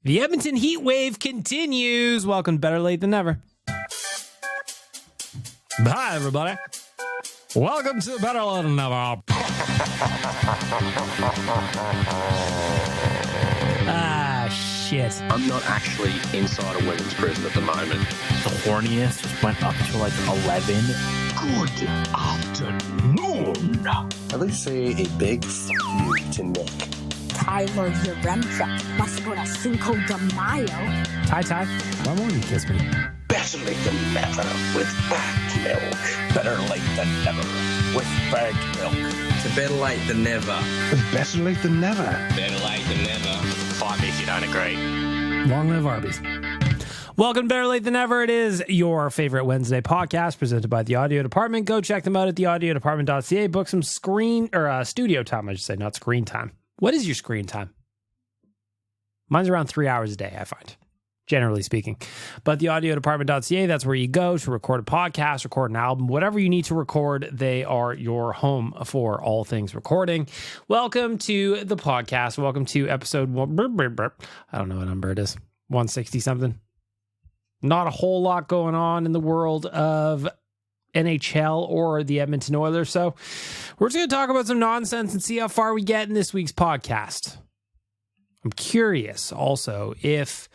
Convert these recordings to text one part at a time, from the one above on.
The Edmonton heat wave continues. Welcome to Better Late Than Never. Hi, everybody. Welcome to Better Late Than Never. Shit. I'm not actually inside a women's prison at the moment. The horniest just went up to like 11. Good afternoon. At least say a big f*** you to Nick. Tyler Yaremchuk must go to Cinco de Mayo. Ty, why won't you kiss me? Better late than never with Baggedmilk. Better late than never with Baggedmilk. To better late than never. With better late than never. Better late than never. Find me if you don't agree. Long live Arby's. Welcome to Better Late Than Never. It is your favorite Wednesday podcast presented by The Audio Department. Go check them out at theaudiodepartment.ca. Book some studio time, I should say, not screen time. What is your screen time? Mine's around 3 hours a day, I find, generally speaking. But theaudiodepartment.ca, that's where you go to record a podcast, record an album, whatever you need to record, they are your home for all things recording. Welcome to the podcast. Welcome to episode one. I don't know what number it is. 160 something. Not a whole lot going on in the world of NHL or the Edmonton Oilers. So we're just going to talk about some nonsense and see how far we get in this week's podcast. I'm curious also if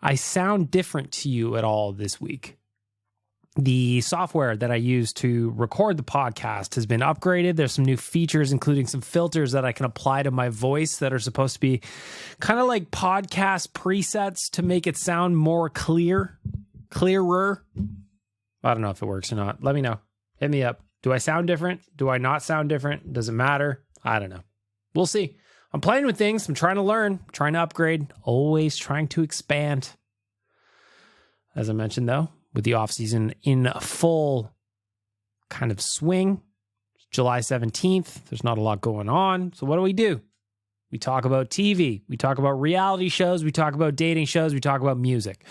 I sound different to you at all this week. The software that I use to record the podcast has been upgraded. There's some new features, including some filters that I can apply to my voice that are supposed to be kind of like podcast presets to make it sound more clearer. I don't know if it works or not. Let me know. Hit me up. Do I sound different? Do I not sound different? Does it matter? I don't know. We'll see. I'm playing with things. I'm trying to learn, trying to upgrade, always trying to expand. As I mentioned, though, with the offseason in full kind of swing, July 17th, there's not a lot going on. So what do? We talk about TV. We talk about reality shows. We talk about dating shows. We talk about music.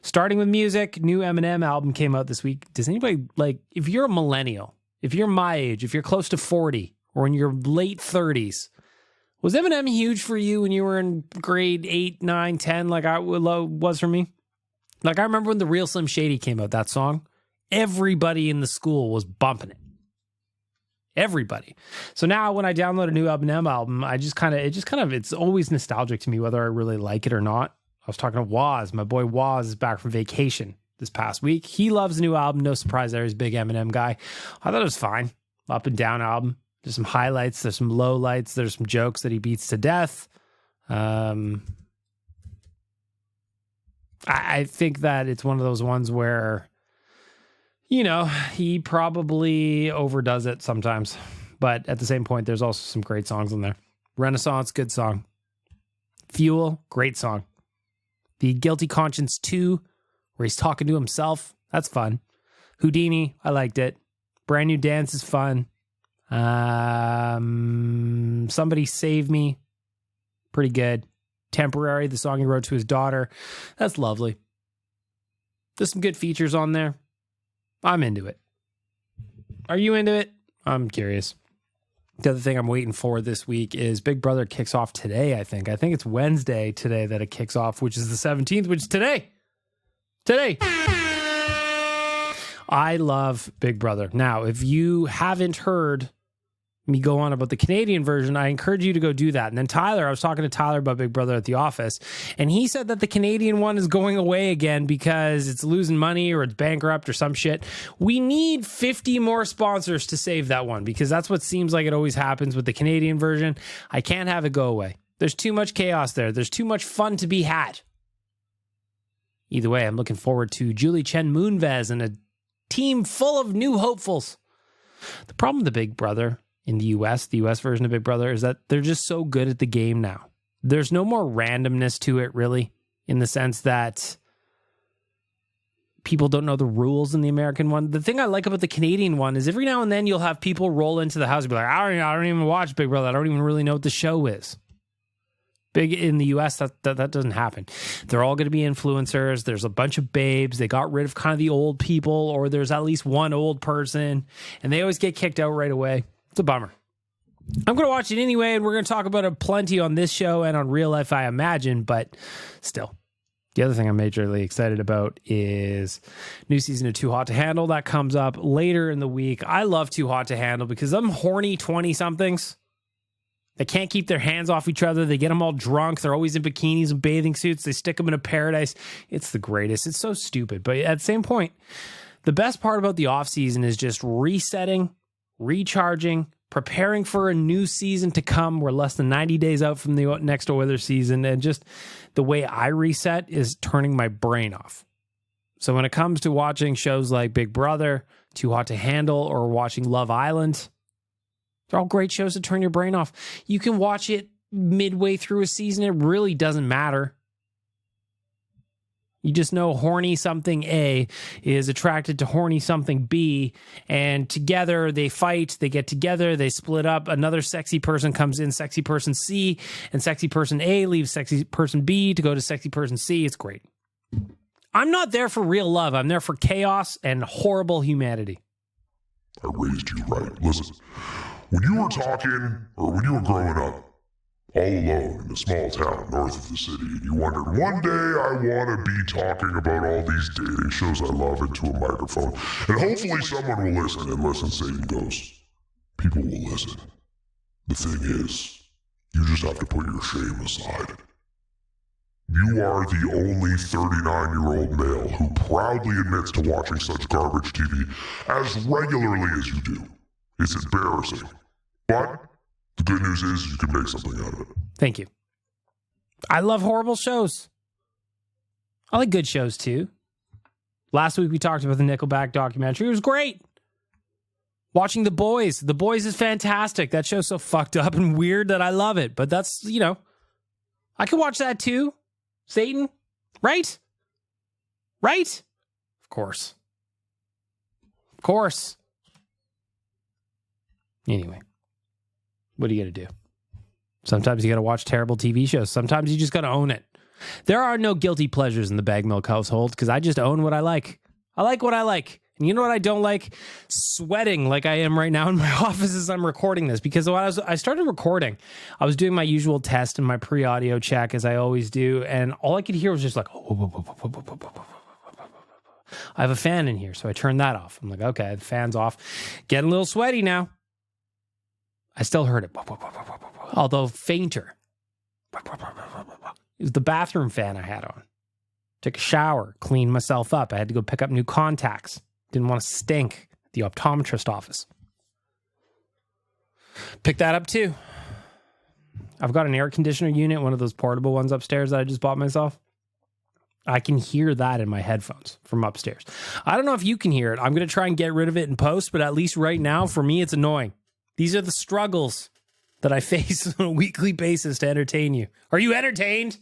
Starting with music, new Eminem album came out this week. Does anybody, if you're a millennial, if you're my age, if you're close to 40 or in your late 30s, was Eminem huge for you when you were in grade 8, 9, 10 like I was for me? Like, I remember when The Real Slim Shady came out, that song, everybody in the school was bumping it. Everybody. So now when I download a new Eminem album, it's always nostalgic to me whether I really like it or not. I was talking to Waz. My boy Waz is back from vacation this past week. He loves the new album. No surprise there. He's a big Eminem guy. I thought it was fine. Up and down album. There's some highlights. There's some lowlights. There's some jokes that he beats to death. I think that it's one of those ones where, he probably overdoes it sometimes. But at the same point, there's also some great songs in there. Renaissance, good song. Fuel, great song. The Guilty Conscience 2, where he's talking to himself. That's fun. Houdini, I liked it. Brand New Dance is fun. Somebody Save Me, pretty good. Temporary, the song he wrote to his daughter. That's lovely. There's some good features on there. I'm into it. Are you into it? I'm curious. The other thing I'm waiting for this week is Big Brother kicks off today, I think. I think it's Wednesday today that it kicks off, which is the 17th, which is today. Today. I love Big Brother. Now, if you haven't heard me go on about the Canadian version, I encourage you to go do that. And then Tyler, I was talking to Tyler about Big Brother at the office, and he said that the Canadian one is going away again because it's losing money or it's bankrupt or some shit. We need 50 more sponsors to save that one because that's what seems like it always happens with the Canadian version. I can't have it go away. There's too much chaos there. There's too much fun to be had. Either way, I'm looking forward to Julie Chen Moonves and a team full of new hopefuls. The problem with the Big Brother in the US version of Big Brother, is that they're just so good at the game now. There's no more randomness to it, really, in the sense that people don't know the rules in the American one. The thing I like about the Canadian one is every now and then you'll have people roll into the house and be like, I don't even watch Big Brother. I don't even really know what the show is. Big in the US, that doesn't happen. They're all going to be influencers. There's a bunch of babes. They got rid of kind of the old people, or there's at least one old person, and they always get kicked out right away. It's a bummer. I'm going to watch it anyway, and we're going to talk about it plenty on this show and on Real Life, I imagine, but still. The other thing I'm majorly excited about is new season of Too Hot to Handle. That comes up later in the week. I love Too Hot to Handle because them horny 20-somethings, they can't keep their hands off each other. They get them all drunk. They're always in bikinis and bathing suits. They stick them in a paradise. It's the greatest. It's so stupid. But at the same point, the best part about the offseason is just resetting, recharging, preparing for a new season to come. We're less than 90 days out from the next Oilers season. And just the way I reset is turning my brain off. So when it comes to watching shows like Big Brother, Too Hot to Handle, or watching Love Island, they're all great shows to turn your brain off. You can watch it midway through a season. It really doesn't matter. You just know horny something A is attracted to horny something B, and together they fight, they get together, they split up, another sexy person comes in, sexy person C, and sexy person A leaves sexy person B to go to sexy person C. It's great. I'm not there for real love. I'm there for chaos and horrible humanity. I raised you right. Listen, when you were talking, or when you were growing up, all alone in a small town north of the city, and you wondered, one day I want to be talking about all these dating shows I love into a microphone, and hopefully someone will listen, and listen, Satan goes, people will listen. The thing is, you just have to put your shame aside. You are the only 39-year-old male who proudly admits to watching such garbage TV as regularly as you do. It's embarrassing. But the good news is you can make something out of it. Thank you. I love horrible shows. I like good shows too. Last week we talked about the Nickelback documentary. It was great. Watching The Boys. The Boys is fantastic. That show's so fucked up and weird that I love it. But that's, I can watch that too. Satan. Right? Right? Of course. Of course. Anyway. What are you going to do? Sometimes you got to watch terrible TV shows. Sometimes you just got to own it. There are no guilty pleasures in the Baggedmilk household because I just own what I like. I like what I like. And you know what I don't like? Sweating like I am right now in my office as I'm recording this. Because when I started recording, I was doing my usual test and my pre-audio check as I always do. And all I could hear was just like, I have a fan in here. So I turned that off. I'm like, okay, the fan's off. Getting a little sweaty now. I still heard it, although fainter. It was the bathroom fan I had on. Took a shower, cleaned myself up. I had to go pick up new contacts. Didn't want to stink at the optometrist office. Pick that up too. I've got an air conditioner unit, one of those portable ones upstairs that I just bought myself. I can hear that in my headphones from upstairs. I don't know if you can hear it. I'm going to try and get rid of it in post, but at least right now, for me, it's annoying. These are the struggles that I face on a weekly basis to entertain you. Are you entertained?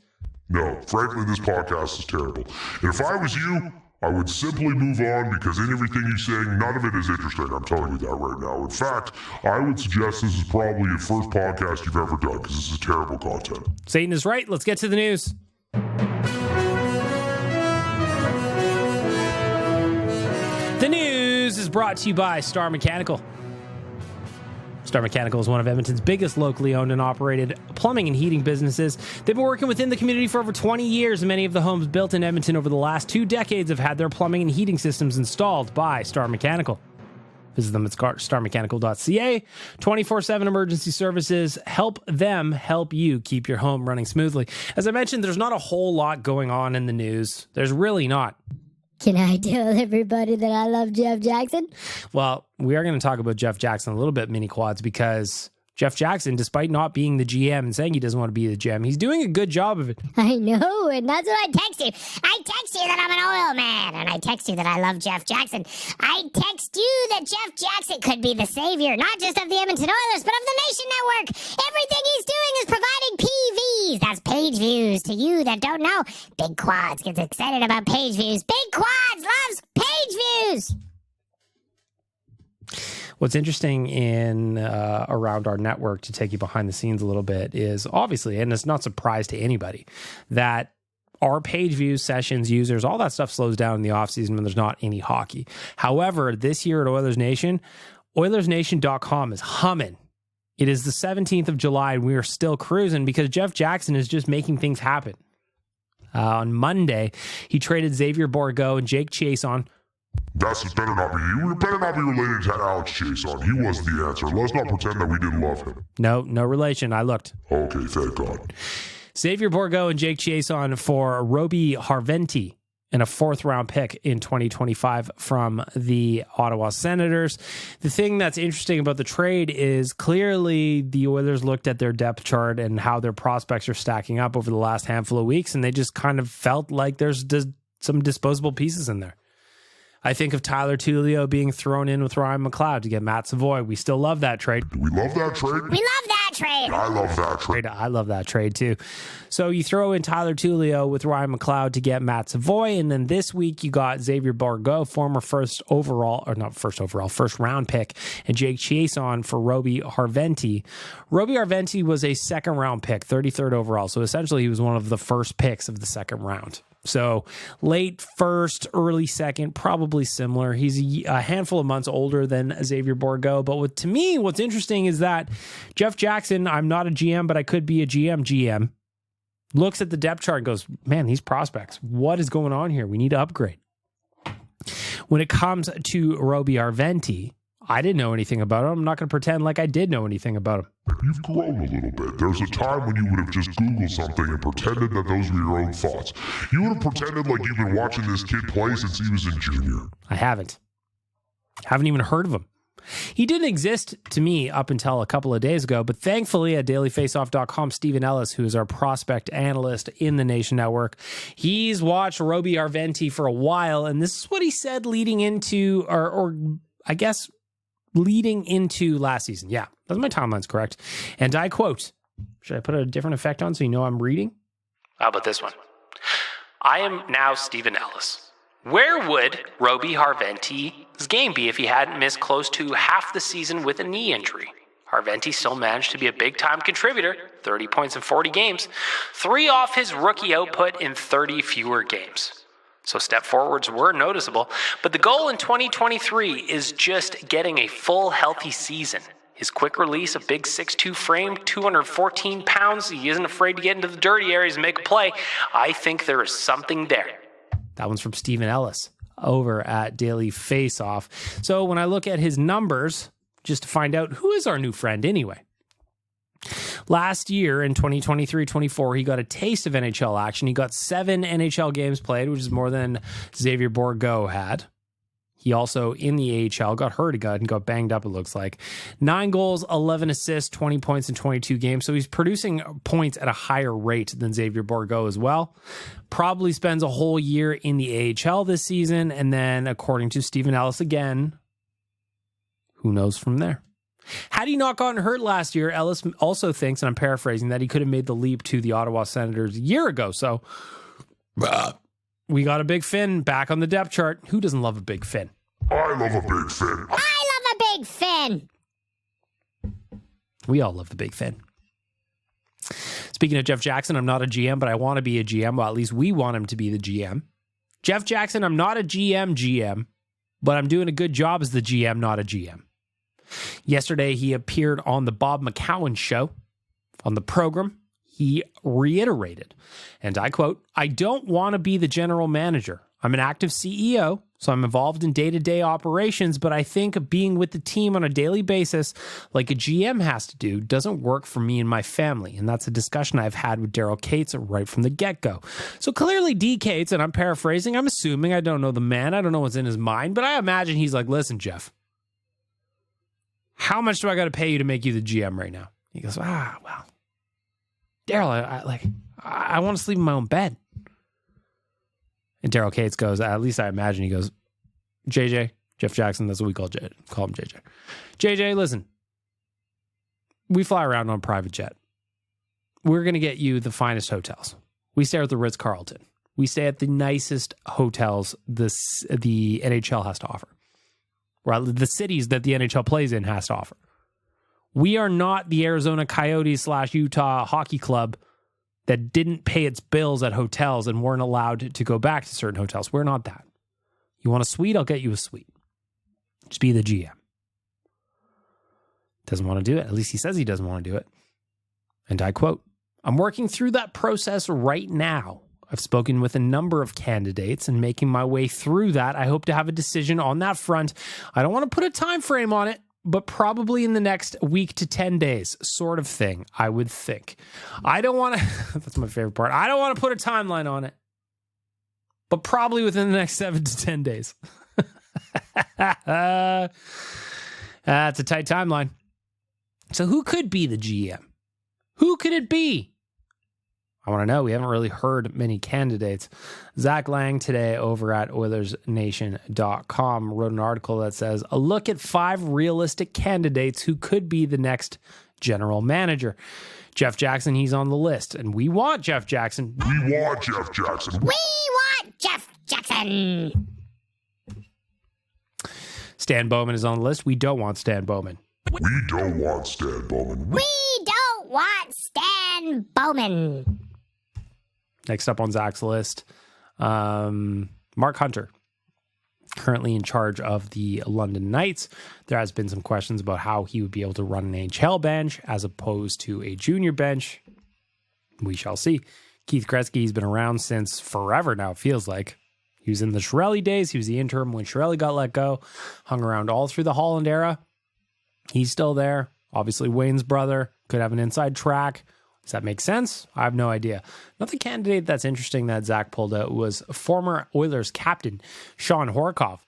No, frankly, this podcast is terrible. And if I was you, I would simply move on because in everything you're saying, none of it is interesting. I'm telling you that right now. In fact, I would suggest this is probably the first podcast you've ever done because this is terrible content. Satan is right. Let's get to the news. The news is brought to you by Star Mechanical. Star Mechanical is one of Edmonton's biggest locally owned and operated plumbing and heating businesses. They've been working within the community for over 20 years, and many of the homes built in Edmonton over the last 2 decades have had their plumbing and heating systems installed by Star Mechanical. Visit them at starmechanical.ca. 24/7 emergency services. Help them help you keep your home running smoothly. As I mentioned, there's not a whole lot going on in the news. There's really not. Can I tell everybody that I love Jeff Jackson? Well, we are going to talk about Jeff Jackson a little bit, mini quads, because Jeff Jackson, despite not being the GM and saying he doesn't want to be the GM, he's doing a good job of it. I know, and that's what I text you. I text you that I'm an oil man, and I text you that I love Jeff Jackson. I text you that Jeff Jackson could be the savior, not just of the Edmonton Oilers, but of the Nation Network. Everything he's doing is providing PVs. That's page views. To you that don't know, Big Quads gets excited about page views. Big Quads loves page views. What's interesting in around our network, to take you behind the scenes a little bit, is obviously, and it's not a surprise to anybody, that our page views, sessions, users, all that stuff slows down in the offseason when there's not any hockey. However, this year at Oilers Nation, OilersNation.com is humming It is the 17th of July, and we are still cruising because Jeff Jackson is just making things happen. On Monday, he traded Xavier Bourgault and Jake Chiasson. It better not be related to Alex Chiasson. He was the answer. Let's not pretend that we didn't love him. No relation. I looked. Okay, thank God. Xavier Bourgault and Jake Chiasson for Roby Jarventie and a 4th-round pick in 2025 from the Ottawa Senators. The thing that's interesting about the trade is clearly the Oilers looked at their depth chart and how their prospects are stacking up over the last handful of weeks, and they just kind of felt like there's some disposable pieces in there. I think of Tyler Tullio being thrown in with Ryan McLeod to get Matt Savoy. We still love that trade. Do we love that trade? We love that trade. I love that trade. I love that trade too. So you throw in Tyler Tullio with Ryan McLeod to get Matt Savoy, and then this week you got Xavier Bourgault, former first round pick, and Jake Chiasson for Roby Jarventie. Roby Jarventie was a 2nd round pick, 33rd overall. So essentially he was one of the first picks of the 2nd round. So late first, early second, probably similar. He's a handful of months older than Xavier Bourgault. But to me, what's interesting is that Jeff Jackson, I'm not a GM, but I could be a GM, looks at the depth chart and goes, man, these prospects, what is going on here? We need to upgrade. When it comes to Roby Jarventie, I didn't know anything about him. I'm not going to pretend like I did know anything about him. You've grown a little bit. There's a time when you would have just Googled something and pretended that those were your own thoughts. You would have pretended like you've been watching this kid play since he was in junior. I haven't even heard of him. He didn't exist to me up until a couple of days ago, but thankfully at dailyfaceoff.com, Stephen Ellis, who is our prospect analyst in the Nation Network, he's watched Roby Jarventie for a while, and this is what he said leading into, or I guess leading into last season. Yeah, that's my timeline's correct. And I quote, should I put a different effect on so you know I'm reading? How about this one? I am now Stephen Ellis. Where would Roby Jarventie's game be if he hadn't missed close to half the season with a knee injury? Jarventie still managed to be a big-time contributor, 30 points in 40 games, 3 off his rookie output in 30 fewer games. So step forwards were noticeable, but the goal in 2023 is just getting a full healthy season. His quick release, a big 6'2 frame, 214 pounds, he isn't afraid to get into the dirty areas and make a play. I think there is something there. That one's from Stephen Ellis over at Daily Faceoff. So when I look at his numbers, just to find out who is our new friend anyway. Last year in 2023-24, he got a taste of NHL action. He got 7 NHL games played, which is more than Xavier Bourgault had. He also, in the AHL, got hurt and got banged up, it looks like. 9 goals, 11 assists, 20 points in 22 games. So he's producing points at a higher rate than Xavier Bourgault as well. Probably spends a whole year in the AHL this season. And then, according to Stephen Ellis again, who knows from there? Had he not gotten hurt last year, Ellis also thinks, and I'm paraphrasing, that he could have made the leap to the Ottawa Senators a year ago. So we got a big Finn back on the depth chart. Who doesn't love a big Finn? I love a big Finn. I love a big Finn. We all love the big Finn. Speaking of Jeff Jackson, I'm not a GM, but I want to be a GM. Well, at least we want him to be the GM. Jeff Jackson, I'm not a GM, but I'm doing a good job as the GM, not a GM. Yesterday, he appeared on the Bob McCowan show. On the program, he reiterated, and I quote, I don't want to be the general manager. I'm an active CEO, so I'm involved in day-to-day operations, but I think being with the team on a daily basis, like a GM has to do, doesn't work for me and my family. And that's a discussion I've had with Daryl Cates right from the get-go. So clearly D. Cates, and I'm paraphrasing, I'm assuming, I don't know the man, I don't know what's in his mind, but I imagine he's like, listen, Jeff, how much do I got to pay you to make you the GM right now? He goes, well, Daryl, I want to sleep in my own bed. And Daryl Cates goes, at least I imagine, he goes, JJ, Jeff Jackson, that's what we call him JJ. JJ, listen, we fly around on a private jet. We're going to get you the finest hotels. We stay at the Ritz-Carlton. We stay at the nicest hotels the NHL has to offer. Or the cities that the NHL plays in has to offer. We are not the Arizona Coyotes / Utah Hockey Club that didn't pay its bills at hotels and weren't allowed to go back to certain hotels. We're not that. You want a suite? I'll get you a suite. Just be the GM. Doesn't want to do it. At least he says he doesn't want to do it. And I quote, "I'm working through that process right now. I've spoken with a number of candidates and making my way through that. I hope to have a decision on that front. I don't want to put a time frame on it, but probably in the next week to 10 days, sort of thing, I would think. I don't want to," that's my favorite part, "I don't want to put a timeline on it, but probably within the next 7 to 10 days. That's a tight timeline. So who could be the GM? Who could it be? I want to know. We haven't really heard many candidates. Zach Lang today over at OilersNation.com wrote an article that says, "A look at 5 realistic candidates who could be the next general manager." Jeff Jackson, he's on the list, and we want Jeff Jackson. We want Jeff Jackson. We want Jeff Jackson. Stan Bowman is on the list. We don't want Stan Bowman. We don't want Stan Bowman. We don't want Stan Bowman. Next up on Zach's list, Mark Hunter, currently in charge of the London Knights. There has been some questions about how he would be able to run an AHL bench as opposed to a junior bench. We shall see. Keith Gretzky, he's been around since forever now, it feels like. He was in the Chiarelli days. He was the interim when Chiarelli got let go. Hung around all through the Holland era. He's still there. Obviously, Wayne's brother. Could have an inside track. Does that make sense? I have no idea. Another candidate that's interesting that Zach pulled out was former Oilers captain Sean Horkoff.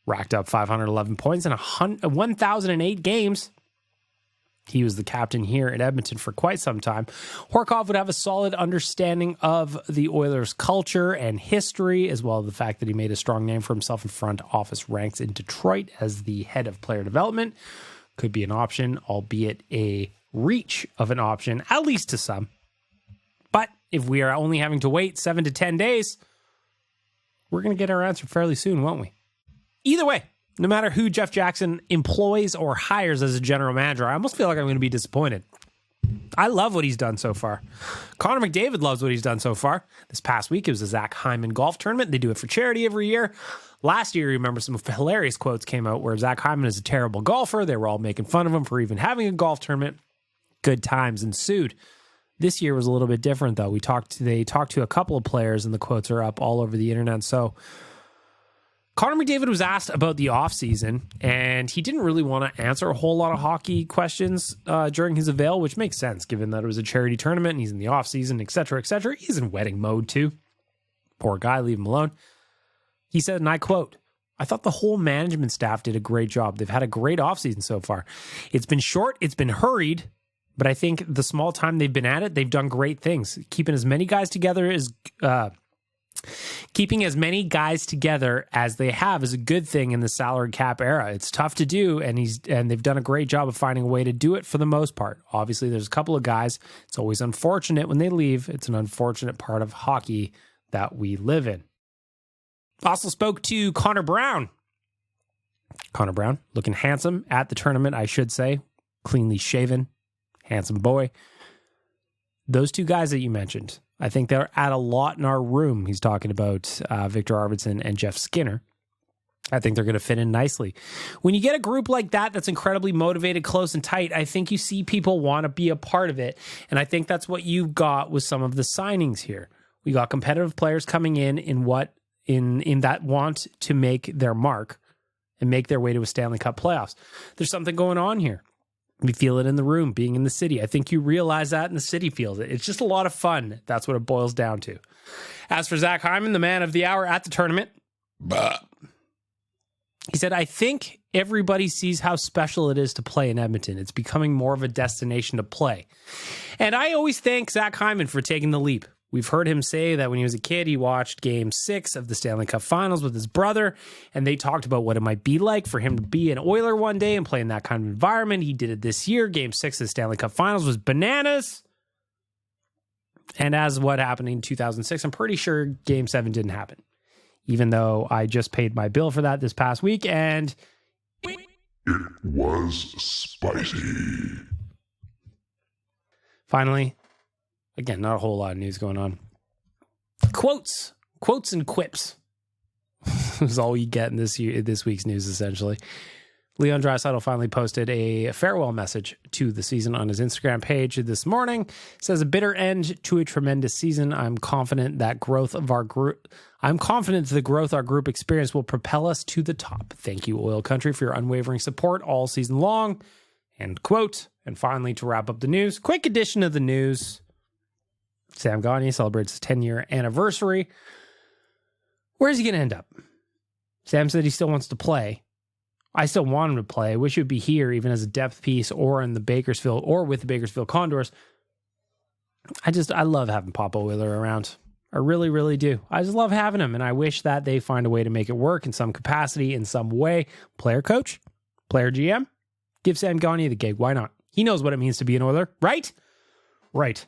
Racked up 511 points in 1,008 games. He was the captain here at Edmonton for quite some time. Horkoff would have a solid understanding of the Oilers' culture and history, as well as the fact that he made a strong name for himself in front office ranks in Detroit as the head of player development. Could be an option, albeit a reach of an option, at least to some. But if we are only having to wait 7 to 10 days, we're going to get our answer fairly soon, won't we? Either way, no matter who Jeff Jackson employs or hires as a general manager, I almost feel like I'm going to be disappointed. I love what he's done so far. Connor McDavid loves what he's done so far. This past week, it was the Zach Hyman Golf Tournament. They do it for charity every year. Last year, you remember some hilarious quotes came out where Zach Hyman is a terrible golfer. They were all making fun of him for even having a golf tournament. Good times ensued. This year was a little bit different, though. They talked to a couple of players, and the quotes are up all over the internet. So Connor McDavid was asked about the offseason, and he didn't really want to answer a whole lot of hockey questions during his avail, which makes sense given that it was a charity tournament and he's in the offseason, et cetera, et cetera. He's in wedding mode, too. Poor guy, leave him alone. He said, and I quote, "I thought the whole management staff did a great job. They've had a great offseason so far. It's been short, it's been hurried, but I think the small time they've been at it, they've done great things. Keeping as many guys together as they have is a good thing in the salary cap era. It's tough to do, and they've done a great job of finding a way to do it for the most part. Obviously, there's a couple of guys. It's always unfortunate when they leave. It's an unfortunate part of hockey that we live in." Also spoke to Connor Brown. Connor Brown, looking handsome at the tournament, I should say. Cleanly shaven, handsome boy. Those two guys that you mentioned, I think they're at a lot in our room. He's talking about Victor Arvidsson and Jeff Skinner. I think they're going to fit in nicely. When you get a group like that that's incredibly motivated, close and tight, I think you see people want to be a part of it. And I think that's what you got with some of the signings here. We got competitive players coming in that want to make their mark and make their way to a Stanley Cup playoffs. There's something going on here. We feel it in the room, being in the city. I think you realize that, and the city feels it. It's just a lot of fun. That's what it boils down to. As for Zach Hyman, the man of the hour at the tournament, he said, "I think everybody sees how special it is to play in Edmonton. It's becoming more of a destination to play." And I always thank Zach Hyman for taking the leap. We've heard him say that when he was a kid, he watched Game 6 of the Stanley Cup Finals with his brother, and they talked about what it might be like for him to be an Oiler one day and play in that kind of environment. He did it this year. Game 6 of the Stanley Cup Finals was bananas. And as what happened in 2006, I'm pretty sure Game 7 didn't happen, even though I just paid my bill for that this past week, and it was spicy. Finally, again, not a whole lot of news going on. Quotes and quips is all you get in this week's news, essentially. Leon Draisaitl finally posted a farewell message to the season on his Instagram page this morning. It says, a bitter end to a tremendous season. I'm confident the growth our group experienced will propel us to the top. Thank you, Oil Country, for your unwavering support all season long. End quote. And finally, to wrap up the news, quick addition of the news. Sam Gagner celebrates his 10-year anniversary. Where's he going to end up? Sam said he still wants to play. I still want him to play. I wish he would be here, even as a depth piece or in the Bakersfield or with the Bakersfield Condors. I love having Papa Wheeler around. I really, really do. I just love having him, and I wish that they find a way to make it work in some capacity, in some way. Player coach, player GM, give Sam Gagner the gig. Why not? He knows what it means to be an Oiler, right? Right.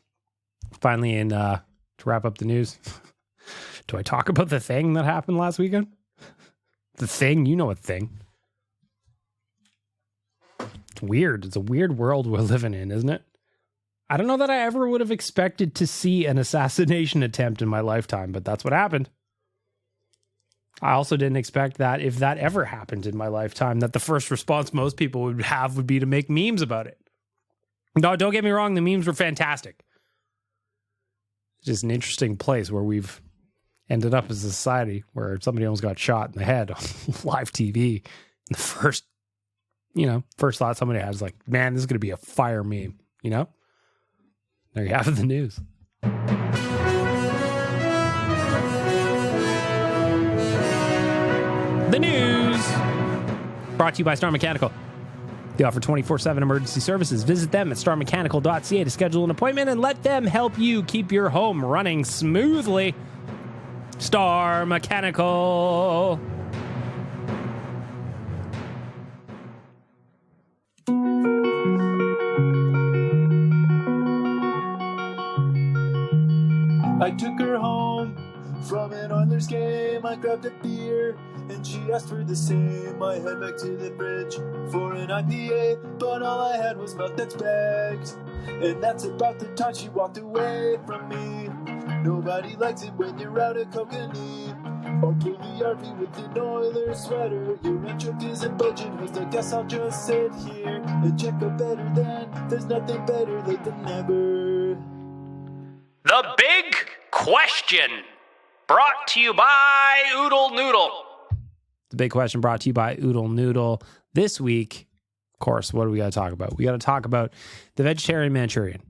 Finally, and to wrap up the news, do I talk about the thing that happened last weekend? The thing? You know a thing. It's weird. It's a weird world we're living in, isn't it? I don't know that I ever would have expected to see an assassination attempt in my lifetime, but that's what happened. I also didn't expect that if that ever happened in my lifetime, that the first response most people would have would be to make memes about it. No, don't get me wrong. The memes were fantastic. It's just an interesting place where we've ended up as a society where somebody almost got shot in the head on live TV. And the first thought somebody had is like, man, this is going to be a fire meme, you know? There you have it, the news. The news brought to you by Star Mechanical. They offer 24/7 emergency services. Visit them at starmechanical.ca to schedule an appointment and let them help you keep your home running smoothly. Star Mechanical. I took her home from an Oilers game. I grabbed a beer and she asked for the same. I head back to the fridge for an IPA, but all I had was milk that's bagged. And that's about the time she walked away from me. Nobody likes it when you're out of cocaine. Or pull the RV with an Oilers sweater. Your rent truck isn't budging, host. I guess I'll just sit here and check out Better Than. There's nothing better late than never. The Big Question, brought to you by Oodle Noodle. The Big Question brought to you by Oodle Noodle. This week, of course, what do we got to talk about? We got to talk about the vegetarian Manchurian.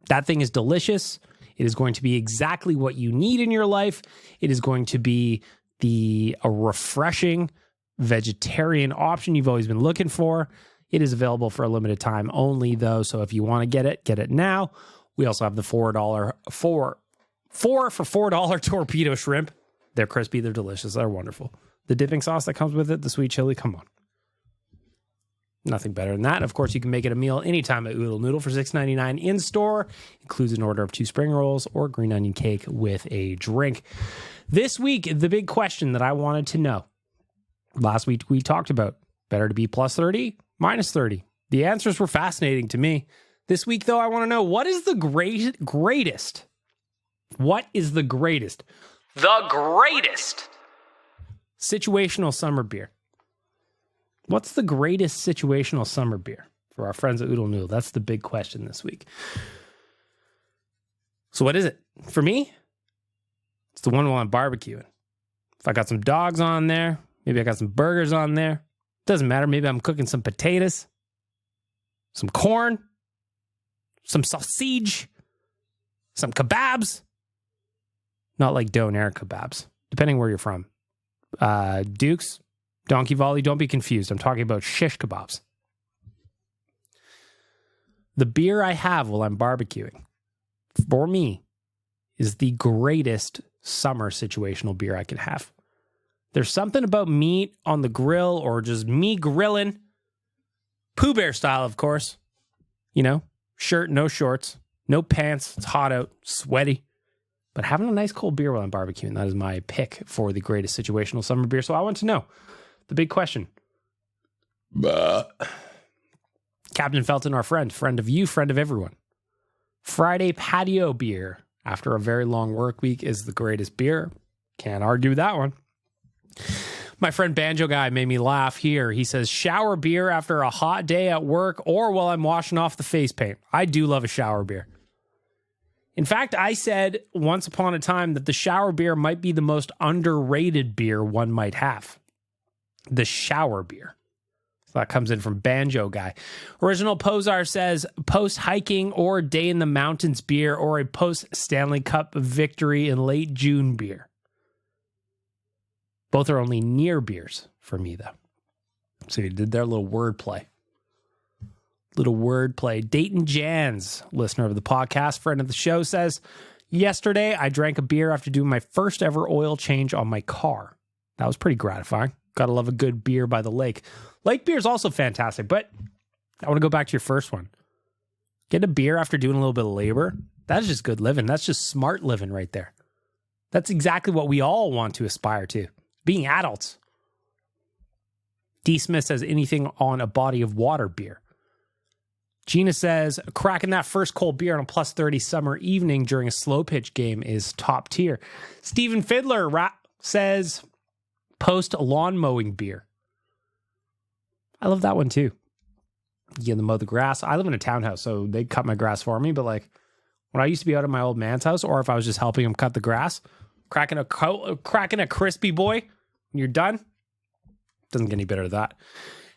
That thing is delicious. It is going to be exactly what you need in your life. It is going to be a refreshing vegetarian option you've always been looking for. It is available for a limited time only, though. So if you want to get it now. We also have the $4 torpedo shrimp. They're crispy. They're delicious. They're wonderful. The dipping sauce that comes with it, the sweet chili, come on. Nothing better than that. Of course, you can make it a meal anytime at Oodle Noodle for $6.99 in store. Includes an order of 2 spring rolls or green onion cake with a drink. This week, the big question that I wanted to know. Last week, we talked about better to be plus 30, minus 30. The answers were fascinating to me. This week, though, I want to know, what is the greatest? What is the greatest? The greatest situational summer beer. What's the greatest situational summer beer for our friends at Oodle Noodle? That's the big question this week. So what is it? For me, it's the one while I'm barbecuing. If I got some dogs on there, maybe I got some burgers on there. Doesn't matter. Maybe I'm cooking some potatoes, some corn, some sausage, some kebabs. Not like donair kebabs, depending where you're from. Duke's, Donkey Volley, don't be confused. I'm talking about shish kebabs. The beer I have while I'm barbecuing, for me, is the greatest summer situational beer I can have. There's something about meat on the grill or just me grilling. Pooh Bear style, of course. You know, shirt, no shorts, no pants. It's hot out, sweaty. But having a nice cold beer while I'm barbecuing, that is my pick for the greatest situational summer beer. So I want to know the big question. Captain Felton, our friend of you, friend of everyone. Friday patio beer after a very long work week is the greatest beer. Can't argue that one. My friend Banjo Guy made me laugh here. He says, shower beer after a hot day at work or while I'm washing off the face paint. I do love a shower beer. In fact, I said once upon a time that the shower beer might be the most underrated beer one might have. The shower beer. So that comes in from Banjo Guy. Original Posar says, post-hiking or day in the mountains beer or a post-Stanley Cup victory in late June beer. Both are only near beers for me, though. So you did their little wordplay. Dayton Jans, listener of the podcast, friend of the show, says, yesterday I drank a beer after doing my first ever oil change on my car. That was pretty gratifying. Gotta love a good beer by the lake. Lake beer is also fantastic, but I want to go back to your first one. Get a beer after doing a little bit of labor. That's just good living. That's just smart living right there. That's exactly what we all want to aspire to. Being adults. D. Smith says anything on a body of water beer. Gina says cracking that first cold beer on a plus 30 summer evening during a slow pitch game is top tier. Stephen Fiddler says post lawn mowing beer. I love that one too. You get to mow the grass. I live in a townhouse, so they cut my grass for me. But like when I used to be out at my old man's house, or if I was just helping him cut the grass, cracking a crispy boy when you're done. Doesn't get any better than that.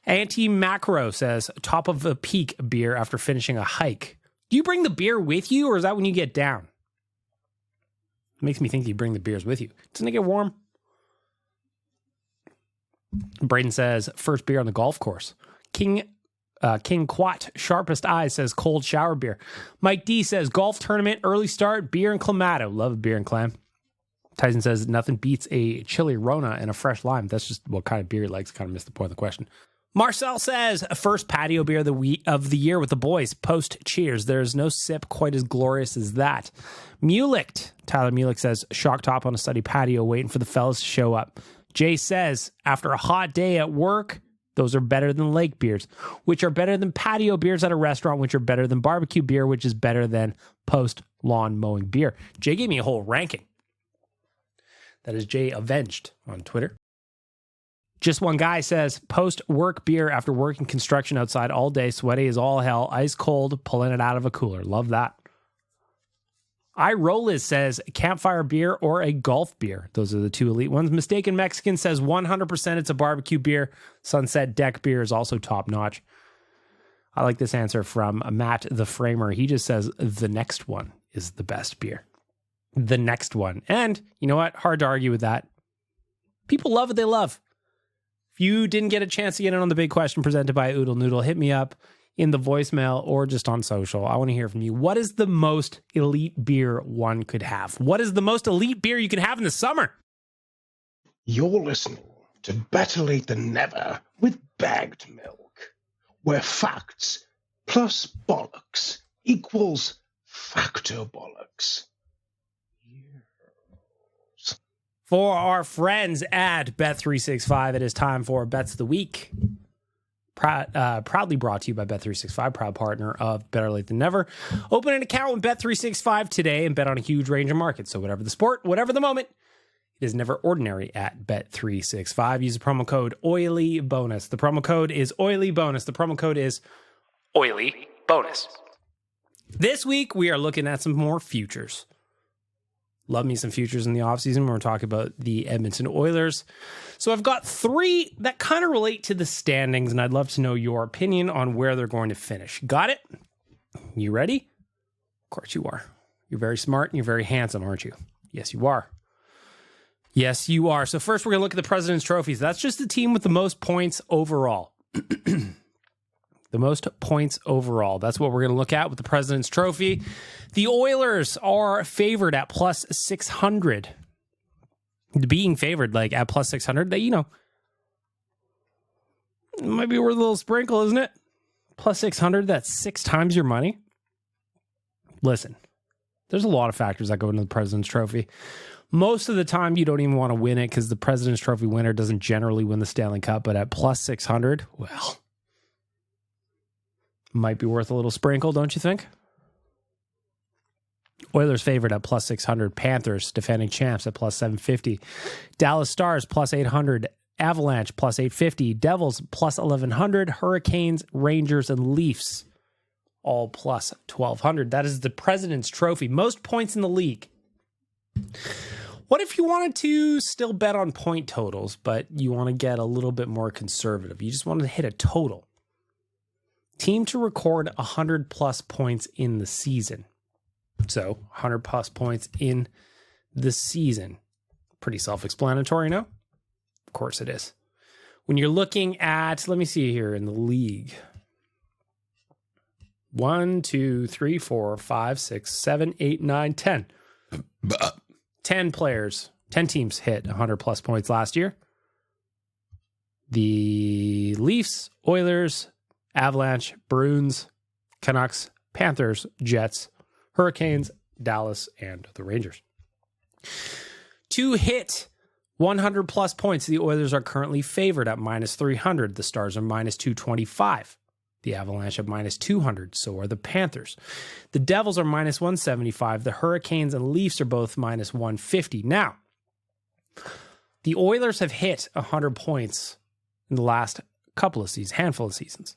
Anti-Macro says, top of the peak beer after finishing a hike. Do you bring the beer with you, or is that when you get down? It makes me think you bring the beers with you. Doesn't it get warm? Braden says, first beer on the golf course. King Quat, sharpest eyes, says cold shower beer. Mike D says, golf tournament, early start, beer and Clamato. Love a beer and clam. Tyson says, nothing beats a chili Rona and a fresh lime. That's just what kind of beer he likes. Kind of missed the point of the question. Marcel says, first patio beer of the year with the boys. Post cheers. There's no sip quite as glorious as that. Mulicht. Tyler Mulicht says, shock top on a sunny patio waiting for the fellas to show up. Jay says, after a hot day at work, those are better than lake beers, which are better than patio beers at a restaurant, which are better than barbecue beer, which is better than post lawn mowing beer. Jay gave me a whole ranking. That is Jay Avenged on Twitter. Just one guy says, post-work beer after working construction outside all day, sweaty as all hell, ice cold, pulling it out of a cooler. Love that. iRolliz says, campfire beer or a golf beer. Those are the two elite ones. Mistaken Mexican says, 100% it's a barbecue beer. Sunset Deck beer is also top-notch. I like this answer from Matt the Framer. He just says, the next one is the best beer. The next one. And you know what? Hard to argue with that. People love what they love. If you didn't get a chance to get in on the big question presented by Oodle Noodle, hit me up in the voicemail or just on social. I want to hear from you. What is the most elite beer one could have? What is the most elite beer you can have in the summer? You're listening to Better Lait Than Never with Baggedmilk, where facts plus bollocks equals factor bollocks. For our friends at Bet365, it is time for Bets of the Week. Proudly brought to you by Bet365, proud partner of Better Lait Than Never. Open an account with Bet365 today and bet on a huge range of markets. So whatever the sport, whatever the moment, it is never ordinary at Bet365. Use the promo code OILYBONUS. The promo code is OILYBONUS. The promo code is OILYBONUS. This week, we are looking at some more futures. Love me some futures in the offseason when we're talking about the Edmonton Oilers. So I've got three that kind of relate to the standings, and I'd love to know your opinion on where they're going to finish. Got it? You ready? Of course you are. You're very smart and you're very handsome, aren't you? Yes, you are. Yes, you are. So first, we're going to look at the President's Trophies. That's just the team with the most points overall. The most points overall. That's what we're going to look at with the President's Trophy. The Oilers are favored at plus 600. Being favored like at plus 600, that, you know, it might be worth a little sprinkle, isn't it? Plus 600, that's 6 times your money. Listen, there's a lot of factors that go into the President's Trophy. Most of the time, you don't even want to win it because the President's Trophy winner doesn't generally win the Stanley Cup, but at plus 600, well, might be worth a little sprinkle, don't you think? Oilers favored at plus 600. Panthers, defending champs, at plus 750. Dallas Stars, plus 800. Avalanche plus 850, Devils plus 1100, Hurricanes, Rangers, and Leafs all plus 1200. That is the President's Trophy. Most points in the league. What if you wanted to still bet on point totals, but you want to get a little bit more conservative? You just wanted to hit a total. Team to record 100 plus points in the season. So 100 plus points in the season. Pretty self-explanatory, no? Of course it is. When you're looking at, let me see here in the league. 1, 2, 3, 4, 5, 6, 7, 8, 9, 10. 10 players, 10 teams hit 100 plus points last year. The Leafs, Oilers, Avalanche, Bruins, Canucks, Panthers, Jets, Hurricanes, Dallas, and the Rangers. To hit 100 plus points, the Oilers are currently favored at minus 300. The Stars are minus 225. The Avalanche at minus 200. So are the Panthers. The Devils are minus 175. The Hurricanes and Leafs are both minus 150. Now, the Oilers have hit 100 points in the last couple of seasons, handful of seasons.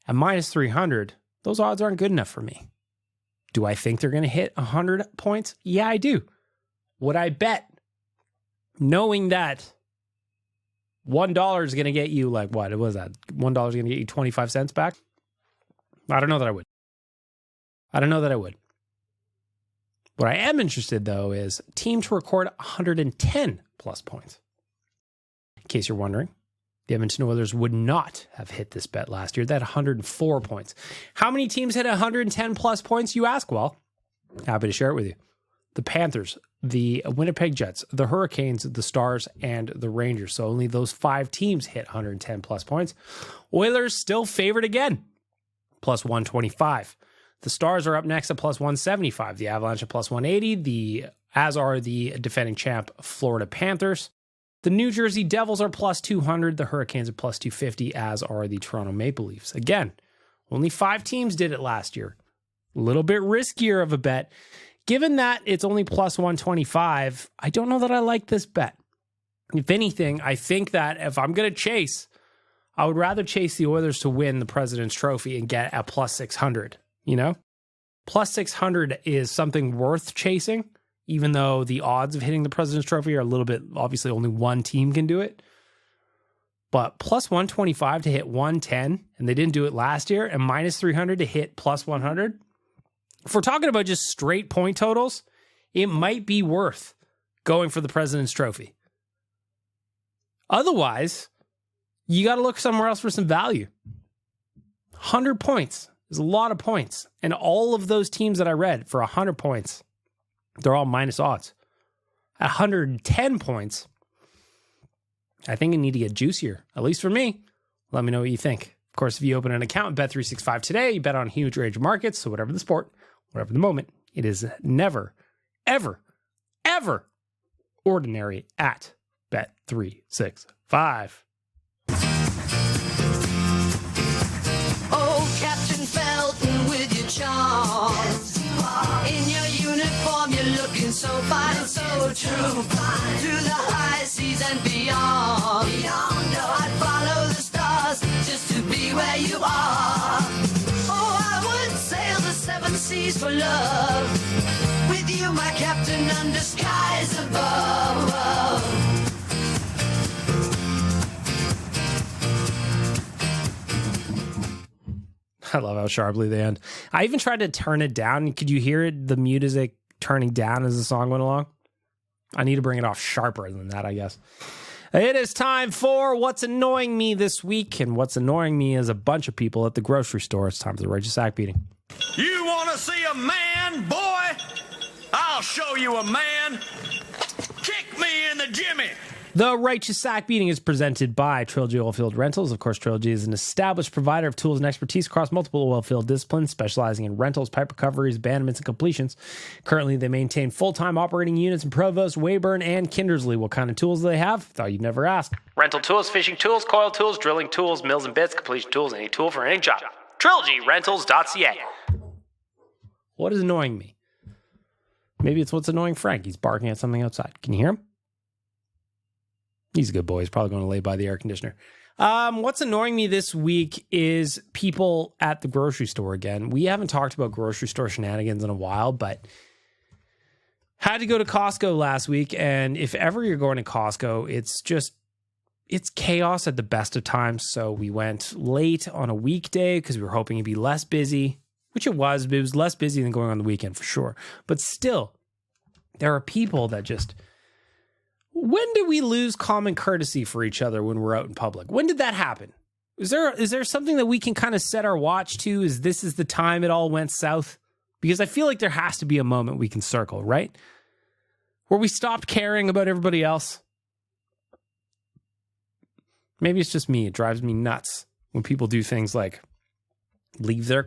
At minus 300, those odds aren't good enough for me. Do I think they're going to hit 100 points? Yeah, I do. Would I bet, knowing that $1 is going to get you, like, what was that? $1 is going to get you 25 cents back? I don't know that I would. What I am interested, though, is team to record 110 plus points. In case you're wondering, the Edmonton Oilers would not have hit this bet last year. They had 104 points. How many teams hit 110 plus points, you ask? Well, happy to share it with you. The Panthers, the Winnipeg Jets, the Hurricanes, the Stars, and the Rangers. So only those 5 teams hit 110 plus points. Oilers still favored again, plus 125. The Stars are up next at plus 175. The Avalanche at plus 180, as are the defending champ Florida Panthers. The New Jersey Devils are plus 200. The Hurricanes are plus 250, as are the Toronto Maple Leafs. Again, only 5 teams did it last year. A little bit riskier of a bet. Given that it's only plus 125, I don't know that I like this bet. If anything, I think that if I'm going to chase, I would rather chase the Oilers to win the President's Trophy and get at plus 600, you know? Plus 600 is something worth chasing, even though the odds of hitting the President's Trophy are a little bit, obviously only one team can do it. But plus 125 to hit 110, and they didn't do it last year, and minus 300 to hit plus 100. If we're talking about just straight point totals, it might be worth going for the President's Trophy. Otherwise, you got to look somewhere else for some value. 100 points is a lot of points. And all of those teams that I read for 100 points, they're all minus odds. At 110 points, I think you need to get juicier, at least for me. Let me know what you think. Of course, if you open an account at Bet365 today, you bet on huge range of markets. So whatever the sport, whatever the moment, it is never, ever, ever ordinary at Bet365. Oh, Captain Felton with your charms. In your uniform, you're looking so fine and so true. Through the high seas and beyond. I'd follow the stars just to be where you are. Oh, I would sail the 7 seas for love. With you, my captain, under skies above. I love how sharply they end. I even tried to turn it down. Could you hear it, the music turning down as the song went along? I need to bring it off sharper than that, I guess. It is time for What's Annoying Me this week. And what's annoying me is a bunch of people at the grocery store. It's time for the Righteous Sack Beating. You want to see a man, boy? I'll show you a man. Kick me in the jimmy. The Righteous Sack Beating is presented by Trilogy Oilfield Rentals. Of course, Trilogy is an established provider of tools and expertise across multiple oilfield disciplines, specializing in rentals, pipe recoveries, abandonments, and completions. Currently, they maintain full-time operating units in Provost, Weyburn, and Kindersley. What kind of tools do they have? Thought you'd never ask. Rental tools, fishing tools, coil tools, drilling tools, mills and bits, completion tools, any tool for any job. TrilogyRentals.ca. What is annoying me? Maybe it's what's annoying Frank. He's barking at something outside. Can you hear him? He's a good boy. He's probably going to lay by the air conditioner. What's annoying me this week is people at the grocery store again. We haven't talked about grocery store shenanigans in a while, but had to go to Costco last week. And if ever you're going to Costco, it's chaos at the best of times. So we went late on a weekday because we were hoping it'd be less busy, which it was, but it was less busy than going on the weekend for sure. But still, there are people that just... When did we lose common courtesy for each other when we're out in public? When did that happen? Is there something that we can kind of set our watch to? Is the time it all went south? Because I feel like there has to be a moment we can circle, right? Where we stopped caring about everybody else. Maybe it's just me. It drives me nuts when people do things like leave their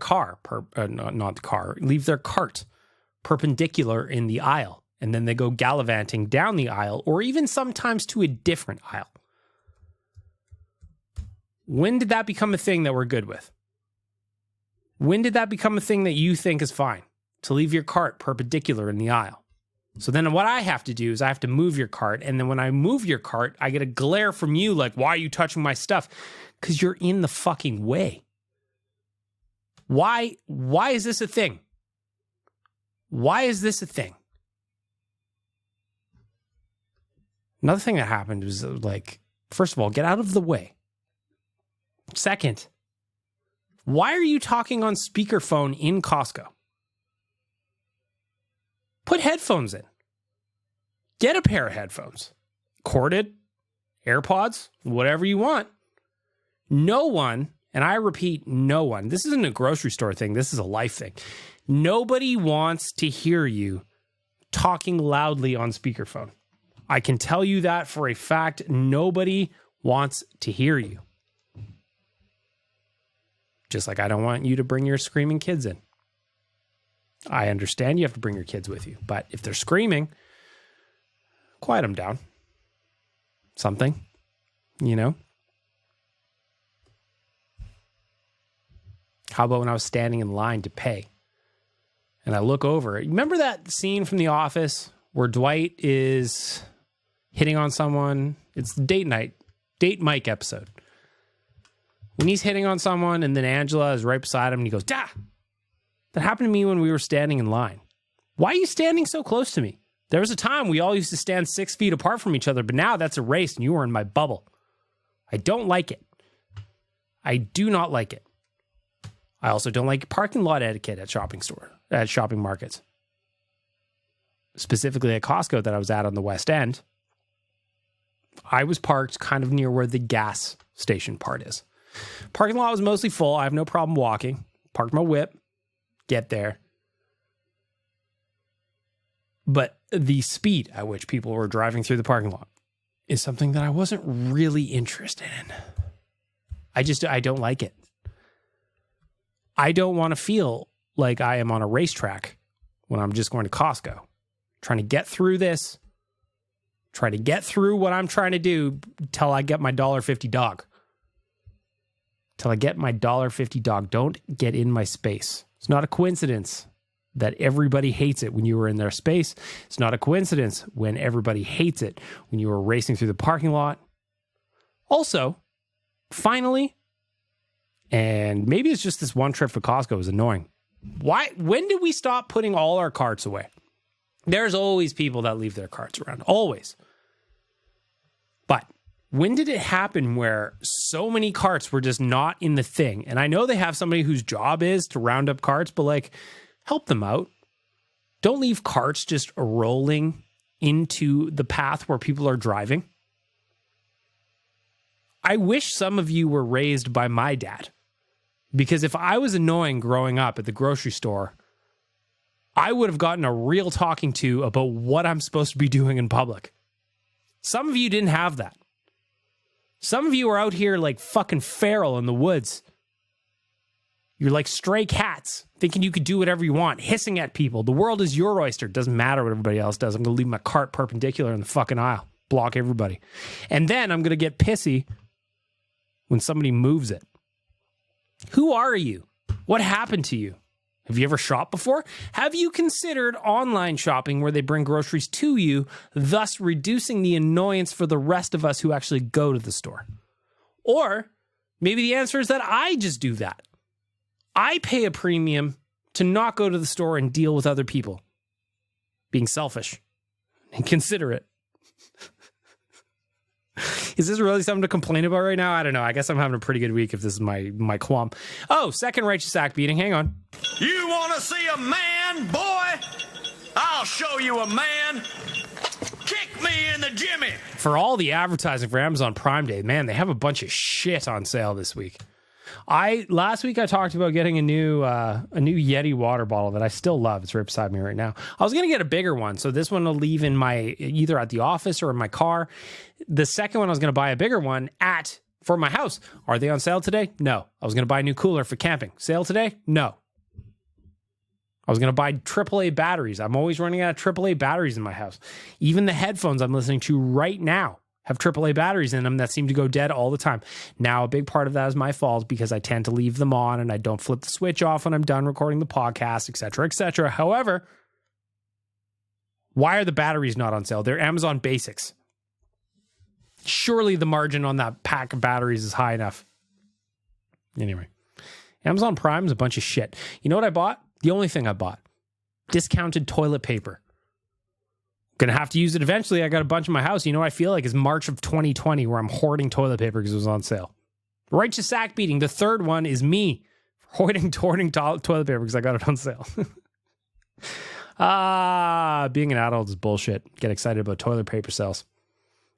leave their cart perpendicular in the aisle. And then they go gallivanting down the aisle, or even sometimes to a different aisle. When did that become a thing that we're good with? When did that become a thing that you think is fine? To leave your cart perpendicular in the aisle. So then what I have to do is I have to move your cart. And then when I move your cart, I get a glare from you like, why are you touching my stuff? Because you're in the fucking way. Why is this a thing? Why is this a thing? Another thing that happened was like, first of all, get out of the way. Second, why are you talking on speakerphone in Costco? Put headphones in. Get a pair of headphones. Corded, AirPods, whatever you want. No one, and I repeat, no one, this isn't a grocery store thing, this is a life thing. Nobody wants to hear you talking loudly on speakerphone. I can tell you that for a fact. Nobody wants to hear you. Just like I don't want you to bring your screaming kids in. I understand you have to bring your kids with you, but if they're screaming, quiet them down. Something, you know? How about when I was standing in line to pay and I look over? Remember that scene from The Office where Dwight is hitting on someone? It's the date Mike episode. When he's hitting on someone and then Angela is right beside him and he goes, "Dah!" That happened to me when we were standing in line. Why are you standing so close to me? There was a time we all used to stand 6 feet apart from each other, but now that's erased and you are in my bubble. I don't like it. I do not like it. I also don't like parking lot etiquette at shopping markets. Specifically at Costco that I was at on the West End. I was parked kind of near where the gas station part is. Parking lot was mostly full. I have no problem walking. Parked my whip. Get there. But the speed at which people were driving through the parking lot is something that I wasn't really interested in. I don't like it. I don't want to feel like I am on a racetrack when I'm just going to Costco. Trying to get through this. Trying to get through what I'm trying to do till I get my $1.50 dog. Till I get my $1.50 dog. Don't get in my space. It's not a coincidence that everybody hates it when you were in their space. It's not a coincidence when everybody hates it when you were racing through the parking lot. Also, finally, and maybe it's just this one trip for Costco is annoying. When did we stop putting all our carts away? There's always people that leave their carts around. Always. But when did it happen where so many carts were just not in the thing? And I know they have somebody whose job is to round up carts, but like, help them out. Don't leave carts just rolling into the path where people are driving. I wish some of you were raised by my dad. Because if I was annoying growing up at the grocery store, I would have gotten a real talking to about what I'm supposed to be doing in public. Some of you didn't have that. Some of you are out here like fucking feral in the woods. You're like stray cats, thinking you could do whatever you want, hissing at people. The world is your oyster. It doesn't matter what everybody else does. I'm going to leave my cart perpendicular in the fucking aisle. Block everybody. And then I'm going to get pissy when somebody moves it. Who are you? What happened to you? Have you ever shopped before? Have you considered online shopping where they bring groceries to you, thus reducing the annoyance for the rest of us who actually go to the store? Or maybe the answer is that I just do that. I pay a premium to not go to the store and deal with other people. Being selfish and considerate. Is this really something to complain about right now? I don't know. I guess I'm having a pretty good week if this is my qualm. Oh, second righteous sack beating. Hang on. You want to see a man, boy? I'll show you a man. Kick me in the Jimmy. For all the advertising for Amazon Prime Day, man, they have a bunch of shit on sale this week. Last week I talked about getting a new Yeti water bottle that I still love. It's right beside me right now. I was going to get a bigger one, so this one will leave in either at the office or in my car. The second one I was going to buy a bigger one for my house. Are they on sale today? No. I was going to buy a new cooler for camping. Sale today? No. I was going to buy AAA batteries. I'm always running out of AAA batteries in my house. Even the headphones I'm listening to right now have AAA batteries in them that seem to go dead all the time. Now, a big part of that is my fault because I tend to leave them on and I don't flip the switch off when I'm done recording the podcast, etc., etc. However, why are the batteries not on sale? They're Amazon Basics. Surely the margin on that pack of batteries is high enough. Anyway, Amazon Prime is a bunch of shit. You know what I bought? The only thing I bought. Discounted toilet paper. Gonna have to use it eventually. I got a bunch in my house. You know what I feel like is March of 2020 where I'm hoarding toilet paper because it was on sale. Righteous sack beating. The third one is me hoarding toilet paper because I got it on sale. Being an adult is bullshit. Get excited about toilet paper sales.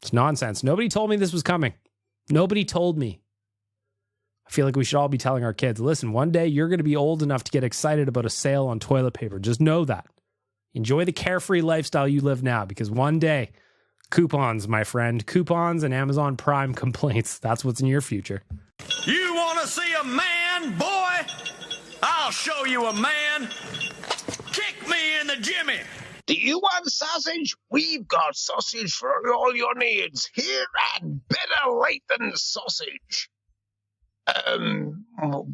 It's nonsense. Nobody told me this was coming. Nobody told me. I feel like we should all be telling our kids, listen, one day you're going to be old enough to get excited about a sale on toilet paper. Just know that. Enjoy the carefree lifestyle you live now because one day, coupons, my friend, coupons and Amazon Prime complaints. That's what's in your future. You want to see a man, boy? I'll show you a man. Kick me in the Jimmy. Do you want sausage? We've got sausage for all your needs here at Better Lait Than Sausage.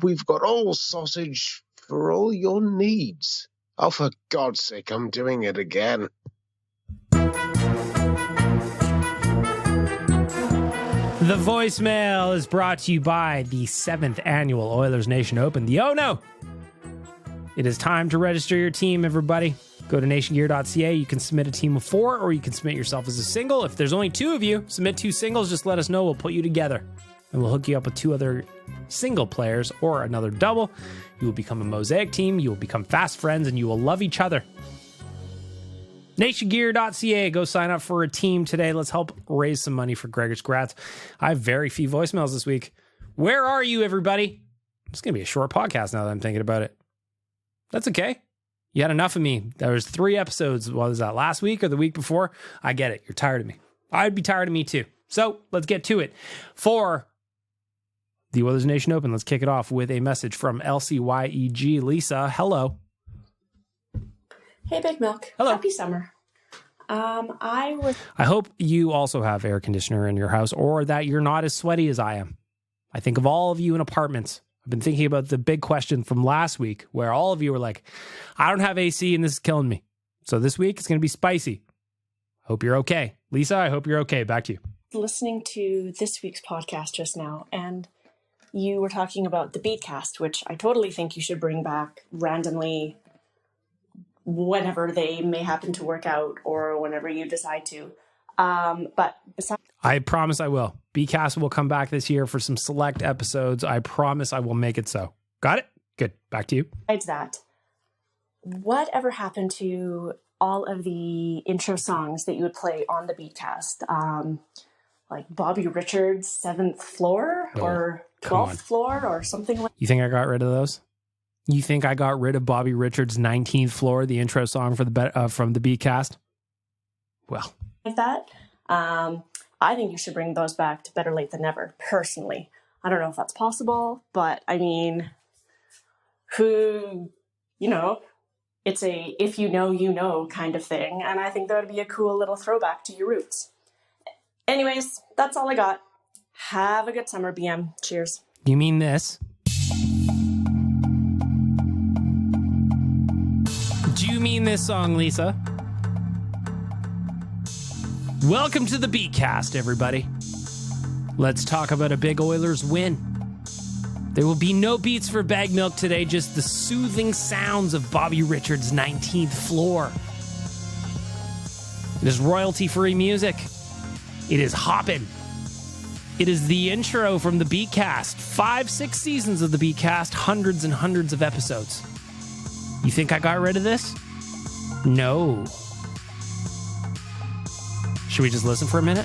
We've got all sausage for all your needs. Oh, for God's sake, I'm doing it again. The voicemail is brought to you by the 7th annual Oilers Nation Open. It is time to register your team, everybody. Go to nationgear.ca. You can submit a team of 4 or you can submit yourself as a single. If there's only 2 of you, submit 2 singles. Just let us know. We'll put you together. And we'll hook you up with 2 other single players or another double. You will become a mosaic team. You will become fast friends and you will love each other. nationgear.ca. Go sign up for a team today. Let's help raise some money for Gregor's Grats. I have very few voicemails this week. Where are you, everybody? It's going to be a short podcast now that I'm thinking about it. That's okay. You had enough of me. There was 3 episodes. What was that, last week or the week before? I get it. You're tired of me. I'd be tired of me too. So let's get to it. For the Oilers Nation Open, let's kick it off with a message from LCYEG. Lisa, hello. Hey, Big Milk. Hello. Happy summer. I hope you also have air conditioner in your house or that you're not as sweaty as I am. I think of all of you in apartments. I've been thinking about the big question from last week where all of you were like, I don't have AC and this is killing me. So this week it's going to be spicy. Hope you're okay. Lisa, I hope you're okay. Back to you. Listening to this week's podcast just now, and you were talking about the Beatcast, which I totally think you should bring back randomly whenever they may happen to work out or whenever you decide to. But besides, I promise I will. Beatcast will come back this year for some select episodes. I promise I will make it so. Got it? Good. Back to you. Besides that, whatever happened to all of the intro songs that you would play on the Beatcast? Like Bobby Richards' 7th Floor or 12th Floor or something like that. You think I got rid of those? You think I got rid of Bobby Richards' 19th Floor, the intro song for from the Beatcast? Well. Like that. I think you should bring those back to Better Late Than Never, personally. I don't know if that's possible, but I mean, it's a if you know kind of thing, and I think that would be a cool little throwback to your roots. Anyways, that's all I got. Have a good summer, BM. Cheers. You mean this? you mean this song, Lisa? Welcome to the Beatcast, everybody. Let's talk about a big Oilers win. There will be no beats for Baggedmilk today, just the soothing sounds of Bobby Richards' 19th floor. It is royalty-free music. It is hoppin'. It is the intro from the Beatcast. 5-6 seasons of the Beatcast, hundreds and hundreds of episodes. You think I got rid of this? No. Should we just listen for a minute?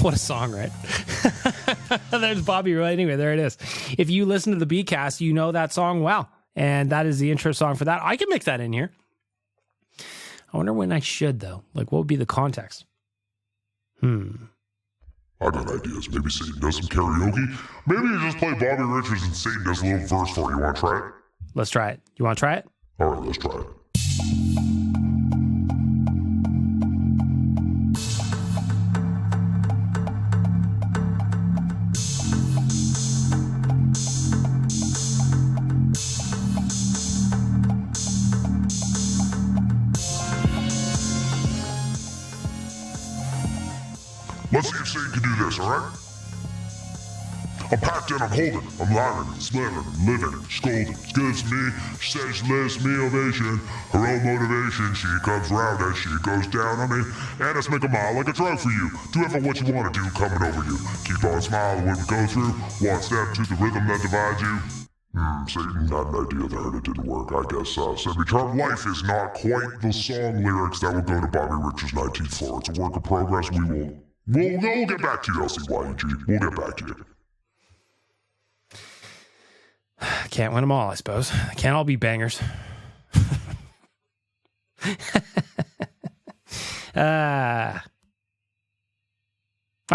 What a song, right? There's Bobby. Anyway, there it is. If you listen to the Beatcast, you know that song well. And that is the intro song for that. I can mix that in here. I wonder when I should, though. Like, what would be the context? I got ideas. Maybe Satan does some karaoke. Maybe you just play Bobby Richards and Satan does a little verse for you. You want to try it? Let's try it. You want to try it? All right, let's try it. Let's see if Satan can do this, alright? I'm packed in, I'm holding, I'm lying, smiling, living, scolding. Gives me, says, lets me ovation. Her own motivation, she comes round as she goes down on me. And let's make a mile like a drug for you. Do ever what you want to do coming over you. Keep on smiling when we go through. One step to the rhythm that divides you. Satan had an idea there and it didn't work. I guess Semi-Charmed Life is not quite the song lyrics that will go to Bobby Richards' 19th floor. It's a work of progress. We'll get back to you, LCYEG. We'll get back to you. Can't win them all, I suppose. Can't all be bangers. I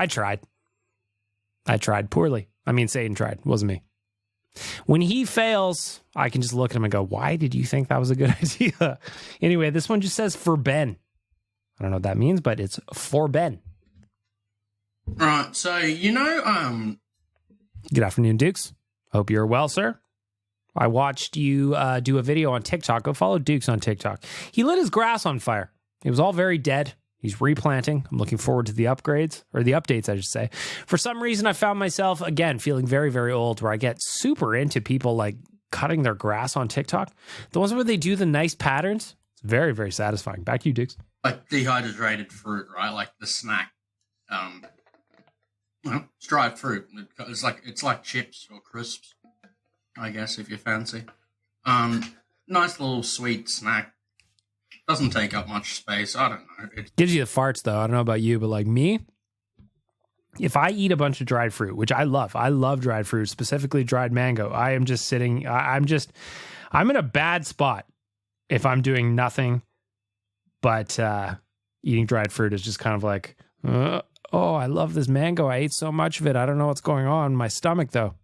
tried poorly. I mean, Satan tried. It wasn't me. When he fails, I can just look at him and go, why did you think that was a good idea? Anyway, this one just says for Ben. I don't know what that means, but it's for Ben. Right, so, Good afternoon, Dukes. Hope you're well, sir. I watched you do a video on TikTok. Go follow Dukes on TikTok. He lit his grass on fire. It was all very dead. He's replanting. I'm looking forward to the upgrades, or the updates, I should say. For some reason, I found myself, again, feeling very, very old, where I get super into people, like, cutting their grass on TikTok. The ones where they do the nice patterns. It's very, very satisfying. Back to you, Dukes. Like dehydrated fruit, right? Like the snack. It's dried fruit. It's like chips or crisps, I guess, if you fancy. Nice little sweet snack. Doesn't take up much space. I don't know. It gives you the farts, though. I don't know about you, but like me, if I eat a bunch of dried fruit, which I love dried fruit, specifically dried mango. I am just sitting. I'm in a bad spot if I'm doing nothing but eating dried fruit. Is just kind of like. Oh, I love this mango. I ate so much of it. I don't know what's going on in my stomach, though.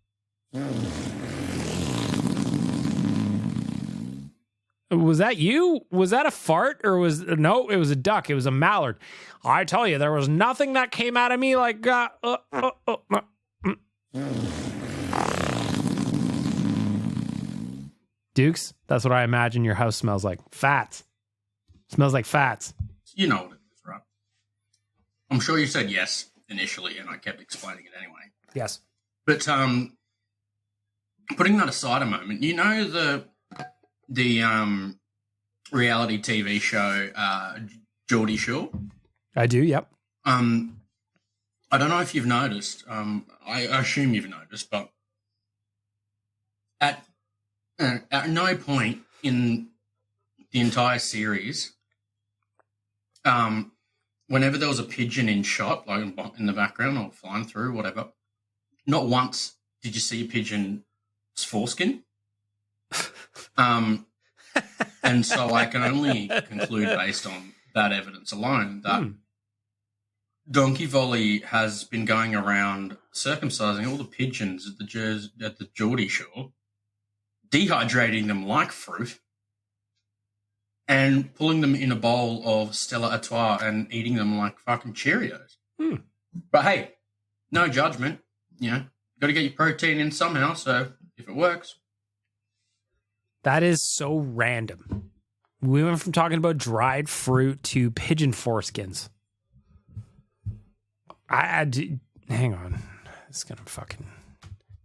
Was that you? Was that a fart? Or no, it was a duck. It was a mallard. I tell you, there was nothing that came out of me like... Dukes, that's what I imagine your house smells like. Fats. Smells like fats. You know what it is, right? I'm sure you said yes initially, and I kept explaining it anyway. Yes. But putting that aside a moment, you know the reality TV show Geordie Shore? I do, yep. I don't know if you've noticed. I assume you've noticed, but at no point in the entire series, whenever there was a pigeon in shot, like in the background or flying through, whatever, not once did you see a pigeon's foreskin. And so I can only conclude based on that evidence alone that Donkey Volley has been going around circumcising all the pigeons at the Geordie Shore, dehydrating them like fruit, and pulling them in a bowl of Stella Artois and eating them like fucking Cheerios. But hey, no judgment. You know, got to get your protein in somehow. So if it works. That is so random. We went from talking about dried fruit to pigeon foreskins. Hang on. It's going to fucking...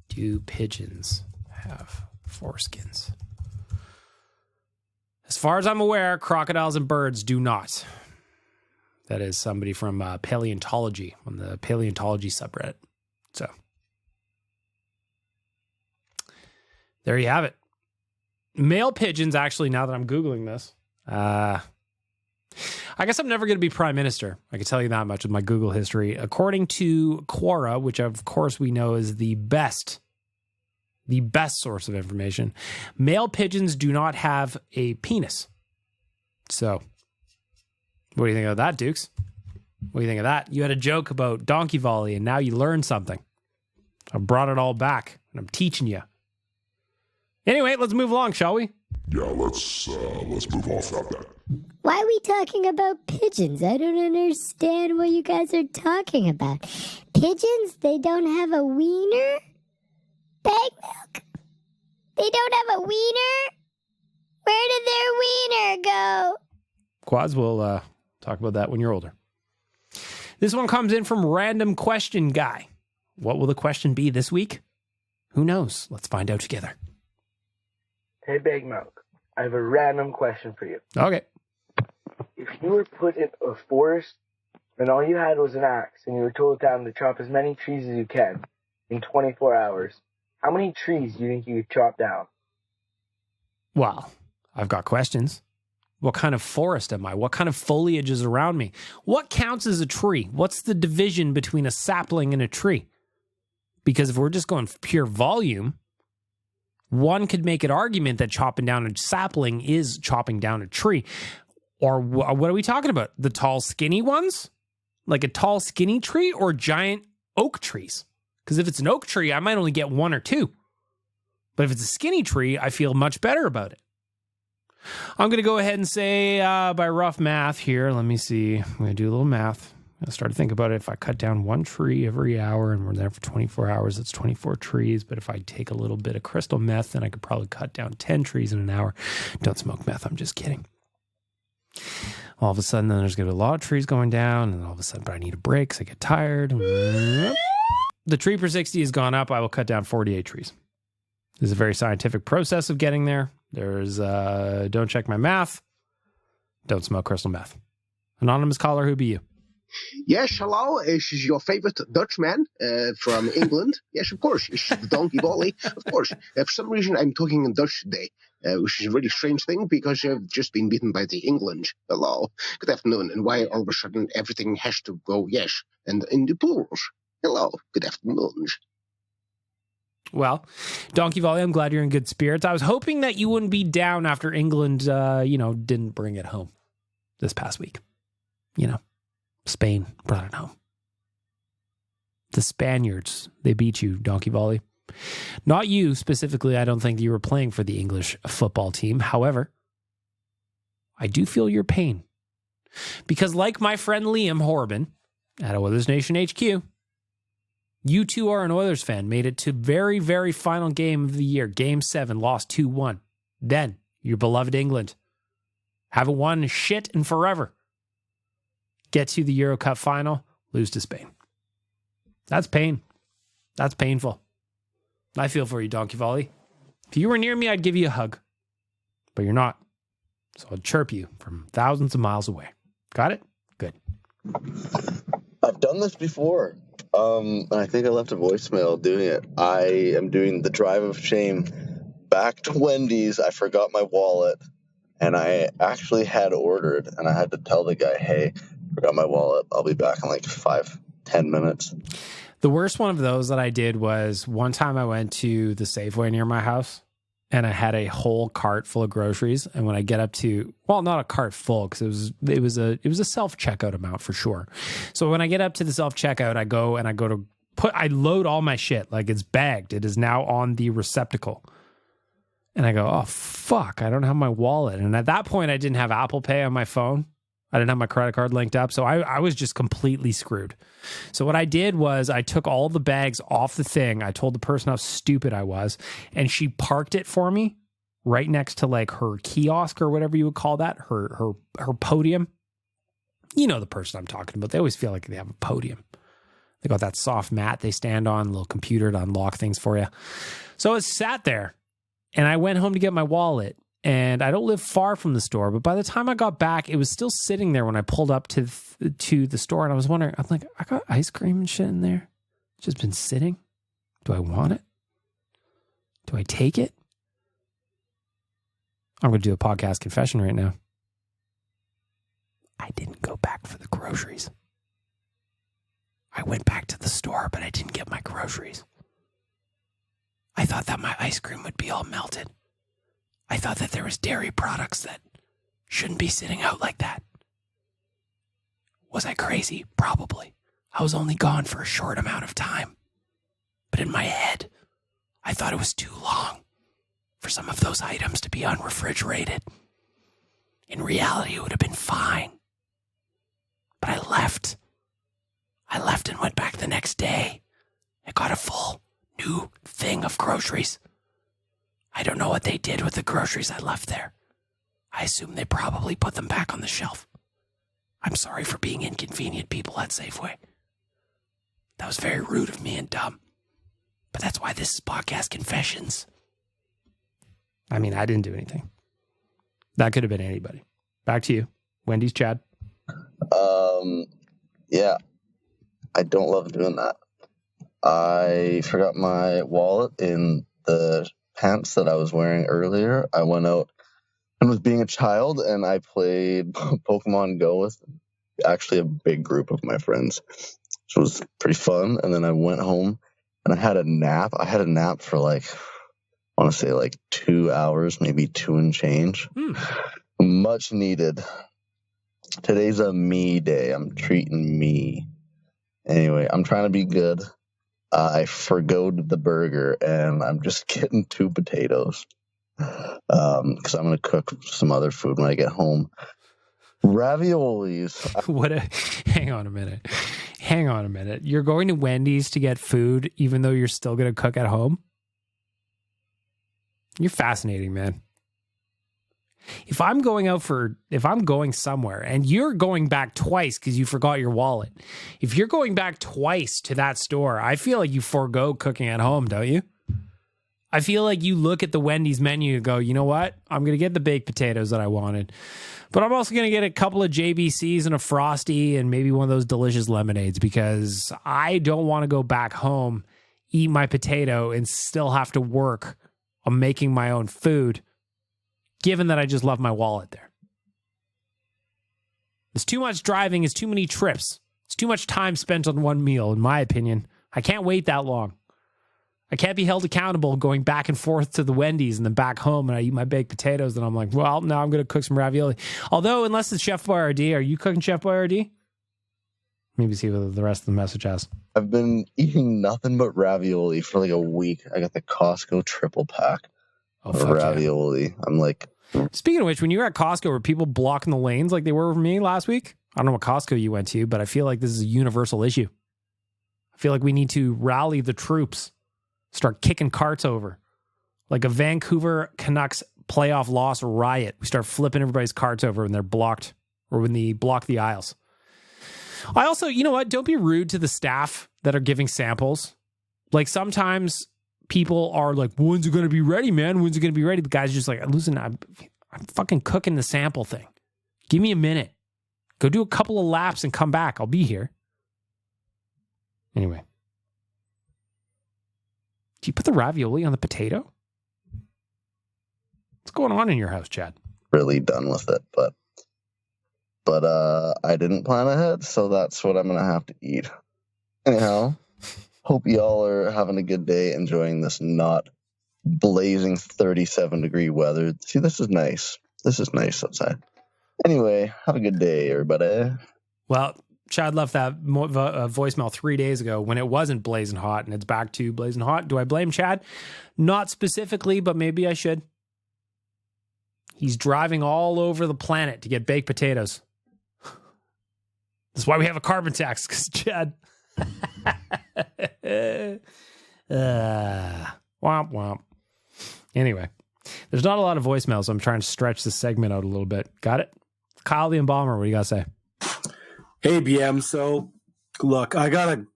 Do pigeons have foreskins? As far as I'm aware, crocodiles and birds do not. That is somebody from paleontology, on the paleontology subreddit. So, there you have it. Male pigeons, actually, now that I'm Googling this, I guess I'm never going to be prime minister. I can tell you that much with my Google history. According to Quora, which of course we know is the best source of information, male pigeons do not have a penis. So, what do you think of that, Dukes? What do you think of that? You had a joke about donkey volley, and now you learned something. I brought it all back, and I'm teaching you. Anyway, let's move along, shall we? Yeah, let's move off that. Why are we talking about pigeons? I don't understand what you guys are talking about. Pigeons? They don't have a wiener? Baggedmilk? They don't have a wiener? Where did their wiener go? Quads, we'll talk about that when you're older. This one comes in from Random Question Guy. What will the question be this week? Who knows? Let's find out together. Hey, Baggedmilk, I have a random question for you. Okay. If you were put in a forest and all you had was an axe and you were told down to chop as many trees as you can in 24 hours, how many trees do you think you could chop down? Well, I've got questions. What kind of forest am I? What kind of foliage is around me? What counts as a tree? What's the division between a sapling and a tree? Because if we're just going pure volume, one could make an argument that chopping down a sapling is chopping down a tree. Or what are we talking about? The tall, skinny ones? Like a tall, skinny tree or giant oak trees? Because if it's an oak tree, I might only get one or two. But if it's a skinny tree, I feel much better about it. I'm going to go ahead and say by rough math here, let me see. I'm going to do a little math. I started to think about it. If I cut down one tree every hour and we're there for 24 hours, it's 24 trees. But if I take a little bit of crystal meth, then I could probably cut down 10 trees in an hour. Don't smoke meth. I'm just kidding. All of a sudden, then there's going to be a lot of trees going down. And all of a sudden, but I need a break because I get tired. The tree per 60 has gone up. I will cut down 48 trees. This is a very scientific process of getting there. There's, don't check my math. Don't smoke crystal meth. Anonymous caller, who be you? Yes, hello. This is your favorite Dutchman from England. Yes, of course. It's the donkey volley. Of course. For some reason, I'm talking in Dutch today, which is a really strange thing because I've just been beaten by the England. Hello. Good afternoon. And why all of a sudden everything has to go yes and in the plurals? Hello. Good afternoon. Well, Donkey Volley, I'm glad you're in good spirits. I was hoping that you wouldn't be down after England, didn't bring it home this past week. Spain brought it home. The Spaniards, they beat you, Donkey Volley. Not you specifically. I don't think you were playing for the English football team. However, I do feel your pain. Because like my friend Liam Horban at Oilers Nation HQ, you too are an Oilers fan, made it to very, very final game of the year. Game 7, lost 2-1. Then, your beloved England. Haven't won shit in forever. Get to the Euro Cup final, lose to Spain. That's pain. That's painful. I feel for you, Donkey Volley. If you were near me, I'd give you a hug. But you're not. So I'll chirp you from thousands of miles away. Got it? Good. I've done this before. And I think I left a voicemail doing it. I am doing the drive of shame back to Wendy's. I forgot my wallet, and I actually had ordered, and I had to tell the guy, hey, forgot my wallet. I'll be back in like 5-10 minutes. The worst one of those that I did was one time I went to the Safeway near my house, and I had a whole cart full of groceries. And when I get up to, well, not a cart full, because it was a self-checkout amount for sure. So when I get up to the self-checkout, I load all my shit, like it's bagged. It is now on the receptacle. And I go, oh, fuck, I don't have my wallet. And at that point, I didn't have Apple Pay on my phone. I didn't have my credit card linked up. So I was just completely screwed. So what I did was I took all the bags off the thing. I told the person how stupid I was. And she parked it for me right next to like her kiosk or whatever you would call that, her podium. You know the person I'm talking about. They always feel like they have a podium. They got that soft mat they stand on, a little computer to unlock things for you. So I sat there and I went home to get my wallet. And I don't live far from the store, but by the time I got back, it was still sitting there when I pulled up to the store. And I was wondering, I'm like, I got ice cream and shit in there. It's just been sitting. Do I want it? Do I take it? I'm going to do a podcast confession right now. I didn't go back for the groceries. I went back to the store, but I didn't get my groceries. I thought that my ice cream would be all melted. I thought that there was dairy products that shouldn't be sitting out like that. Was I crazy? Probably. I was only gone for a short amount of time. But in my head, I thought it was too long for some of those items to be unrefrigerated. In reality, it would have been fine. But I left. I left and went back the next day. I got a full new thing of groceries. I don't know what they did with the groceries I left there. I assume they probably put them back on the shelf. I'm sorry for being inconvenient, people at Safeway. That was very rude of me and dumb. But that's why this is Podcast Confessions. I mean, I didn't do anything. That could have been anybody. Back to you. Wendy's Chad. Yeah. I don't love doing that. I forgot my wallet in the pants that I was wearing earlier. I went out and was being a child, and I played Pokemon Go with actually a big group of my friends, which was pretty fun. And then I went home and I had a nap. I had a nap for like, I want to say like 2 hours, maybe 2 and change. Much needed. Today's a me day. I'm treating me. Anyway, I'm trying to be good. I forgoed the burger, and I'm just getting 2 potatoes because I'm going to cook some other food when I get home. Raviolis. Hang on a minute. You're going to Wendy's to get food even though you're still going to cook at home? You're fascinating, man. If I'm going somewhere and you're going back twice because you forgot your wallet, if you're going back twice to that store, I feel like you forego cooking at home, don't you? I feel like you look at the Wendy's menu and go, you know what? I'm going to get the baked potatoes that I wanted, but I'm also going to get a couple of JBCs and a Frosty and maybe one of those delicious lemonades because I don't want to go back home, eat my potato, and still have to work on making my own food. Given that I just left my wallet there. It's too much driving. It's too many trips. It's too much time spent on one meal, in my opinion. I can't wait that long. I can't be held accountable going back and forth to the Wendy's and then back home and I eat my baked potatoes and I'm like, well, now I'm going to cook some ravioli. Although, unless it's Chef Boyardee, are you cooking Chef Boyardee? Maybe see what the rest of the message has. I've been eating nothing but ravioli for like a week. I got the Costco triple pack of ravioli. Yeah. I'm like... Speaking of which, when you were at Costco, were people blocking the lanes like they were for me last week? I don't know what Costco you went to, but I feel like this is a universal issue. I feel like we need to rally the troops, start kicking carts over. Like a Vancouver Canucks playoff loss riot. We start flipping everybody's carts over when they're blocked or when they block the aisles. I also, you know what? Don't be rude to the staff that are giving samples. Like sometimes... people are like, when's it going to be ready, man? When's it going to be ready? The guy's just like, listen, I'm fucking cooking the sample thing. Give me a minute. Go do a couple of laps and come back. I'll be here. Anyway. Do you put the ravioli on the potato? What's going on in your house, Chad? Really done with it, but I didn't plan ahead, so that's what I'm going to have to eat. Anyhow. Hope y'all are having a good day, enjoying this not blazing 37-degree weather. See, this is nice. This is nice outside. Anyway, have a good day, everybody. Well, Chad left that voicemail 3 days ago when it wasn't blazing hot, and it's back to blazing hot. Do I blame Chad? Not specifically, but maybe I should. He's driving all over the planet to get baked potatoes. That's why we have a carbon tax, because Chad. Womp womp. Anyway, there's not a lot of voicemails, so I'm trying to stretch this segment out a little bit. Got it? Kyle the Embalmer, what do you got to say? Hey, BM. So, look, I gotta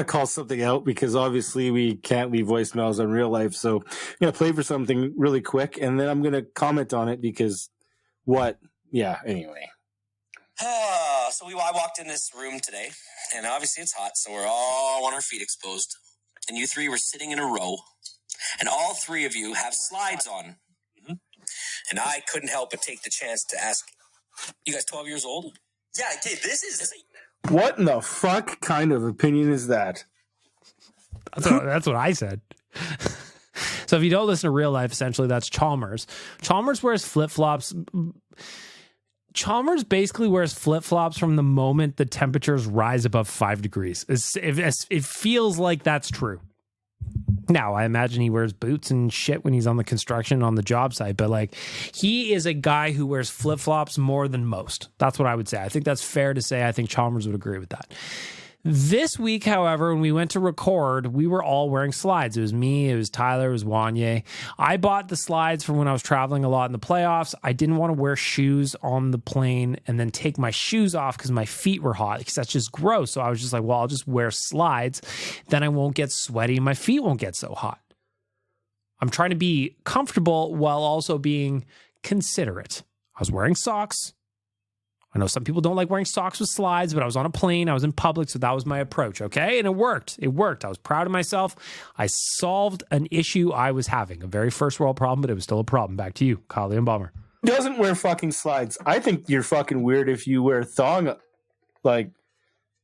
call something out because obviously we can't leave voicemails in real life. So I'm going to play for something really quick, and then I'm going to comment on it because anyway. So I walked in this room today, and obviously it's hot, so we're all on our feet exposed. And you three were sitting in a row, and all three of you have slides on. Mm-hmm. And I couldn't help but take the chance to ask, you guys 12 years old? Yeah, okay, this is... What in the fuck kind of opinion is that? That's what I said. So if you don't listen to real life, essentially that's Chalmers. Chalmers wears flip-flops. Chalmers basically wears flip-flops from the moment the temperatures rise above 5 degrees. It feels like that's true. Now, I imagine he wears boots and shit when he's on the construction on the job site, but like he is a guy who wears flip-flops more than most. That's what I would say. I think that's fair to say. I think Chalmers would agree with that. This week, however, when we went to record, we were all wearing slides. It was me, it was Tyler, it was Wanye. I bought the slides from when I was traveling a lot in the playoffs. I didn't want to wear shoes on the plane and then take my shoes off because my feet were hot, because that's just gross. So I was just like, well, I'll just wear slides. Then I won't get sweaty and my feet won't get so hot. I'm trying to be comfortable while also being considerate. I was wearing socks. I know some people don't like wearing socks with slides, but I was on a plane. I was in public, so that was my approach, okay? And it worked. It worked. I was proud of myself. I solved an issue I was having, a very first world problem, but it was still a problem. Back to you, Kyle the Embalmer. Doesn't wear fucking slides. I think you're fucking weird if you wear like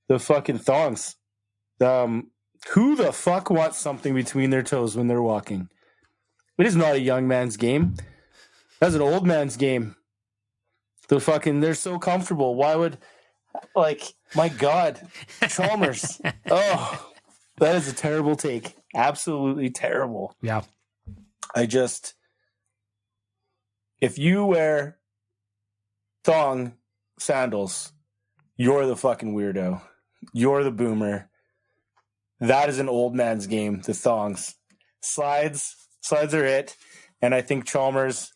the fucking thongs. Who the fuck wants something between their toes when they're walking? It is not a young man's game. That's an old man's game. They're so comfortable. Why would, my God, Chalmers. Oh, that is a terrible take. Absolutely terrible. Yeah. If you wear thong sandals, you're the fucking weirdo. You're the boomer. That is an old man's game, the thongs. Slides are it. And I think Chalmers...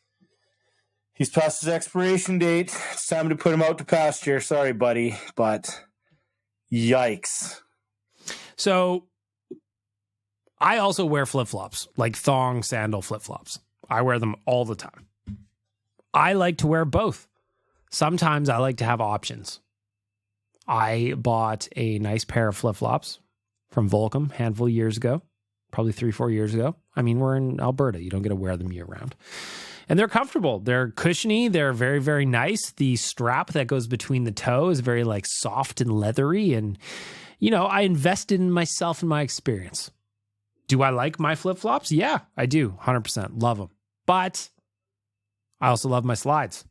he's past his expiration date. It's time to put him out to pasture. Sorry, buddy, but yikes. So I also wear flip-flops, like thong sandal flip-flops. I wear them all the time. I like to wear both. Sometimes I like to have options. I bought a nice pair of flip-flops from Volcom a handful of years ago, probably 3-4 years ago. I mean, we're in Alberta. You don't get to wear them year-round. And they're comfortable. They're cushiony. They're very, very nice. The strap that goes between the toe is very soft and leathery. And, I invested in myself and my experience. Do I like my flip-flops? Yeah, I do. 100%. Love them. But I also love my slides.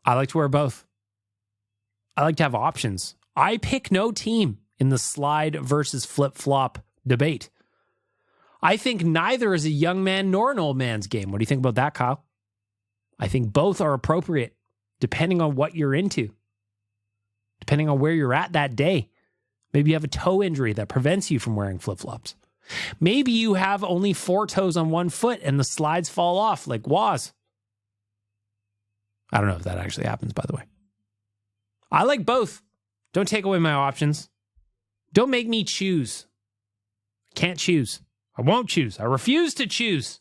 I like to wear both. I like to have options. I pick no team in the slide versus flip-flop debate. I think neither is a young man nor an old man's game. What do you think about that, Kyle? I think both are appropriate depending on what you're into, depending on where you're at that day. Maybe you have a toe injury that prevents you from wearing flip-flops. Maybe you have only 4 toes on one foot and the slides fall off like Waz. I don't know if that actually happens, by the way. I like both. Don't take away my options. Don't make me choose. I can't choose. I won't choose. I refuse to choose.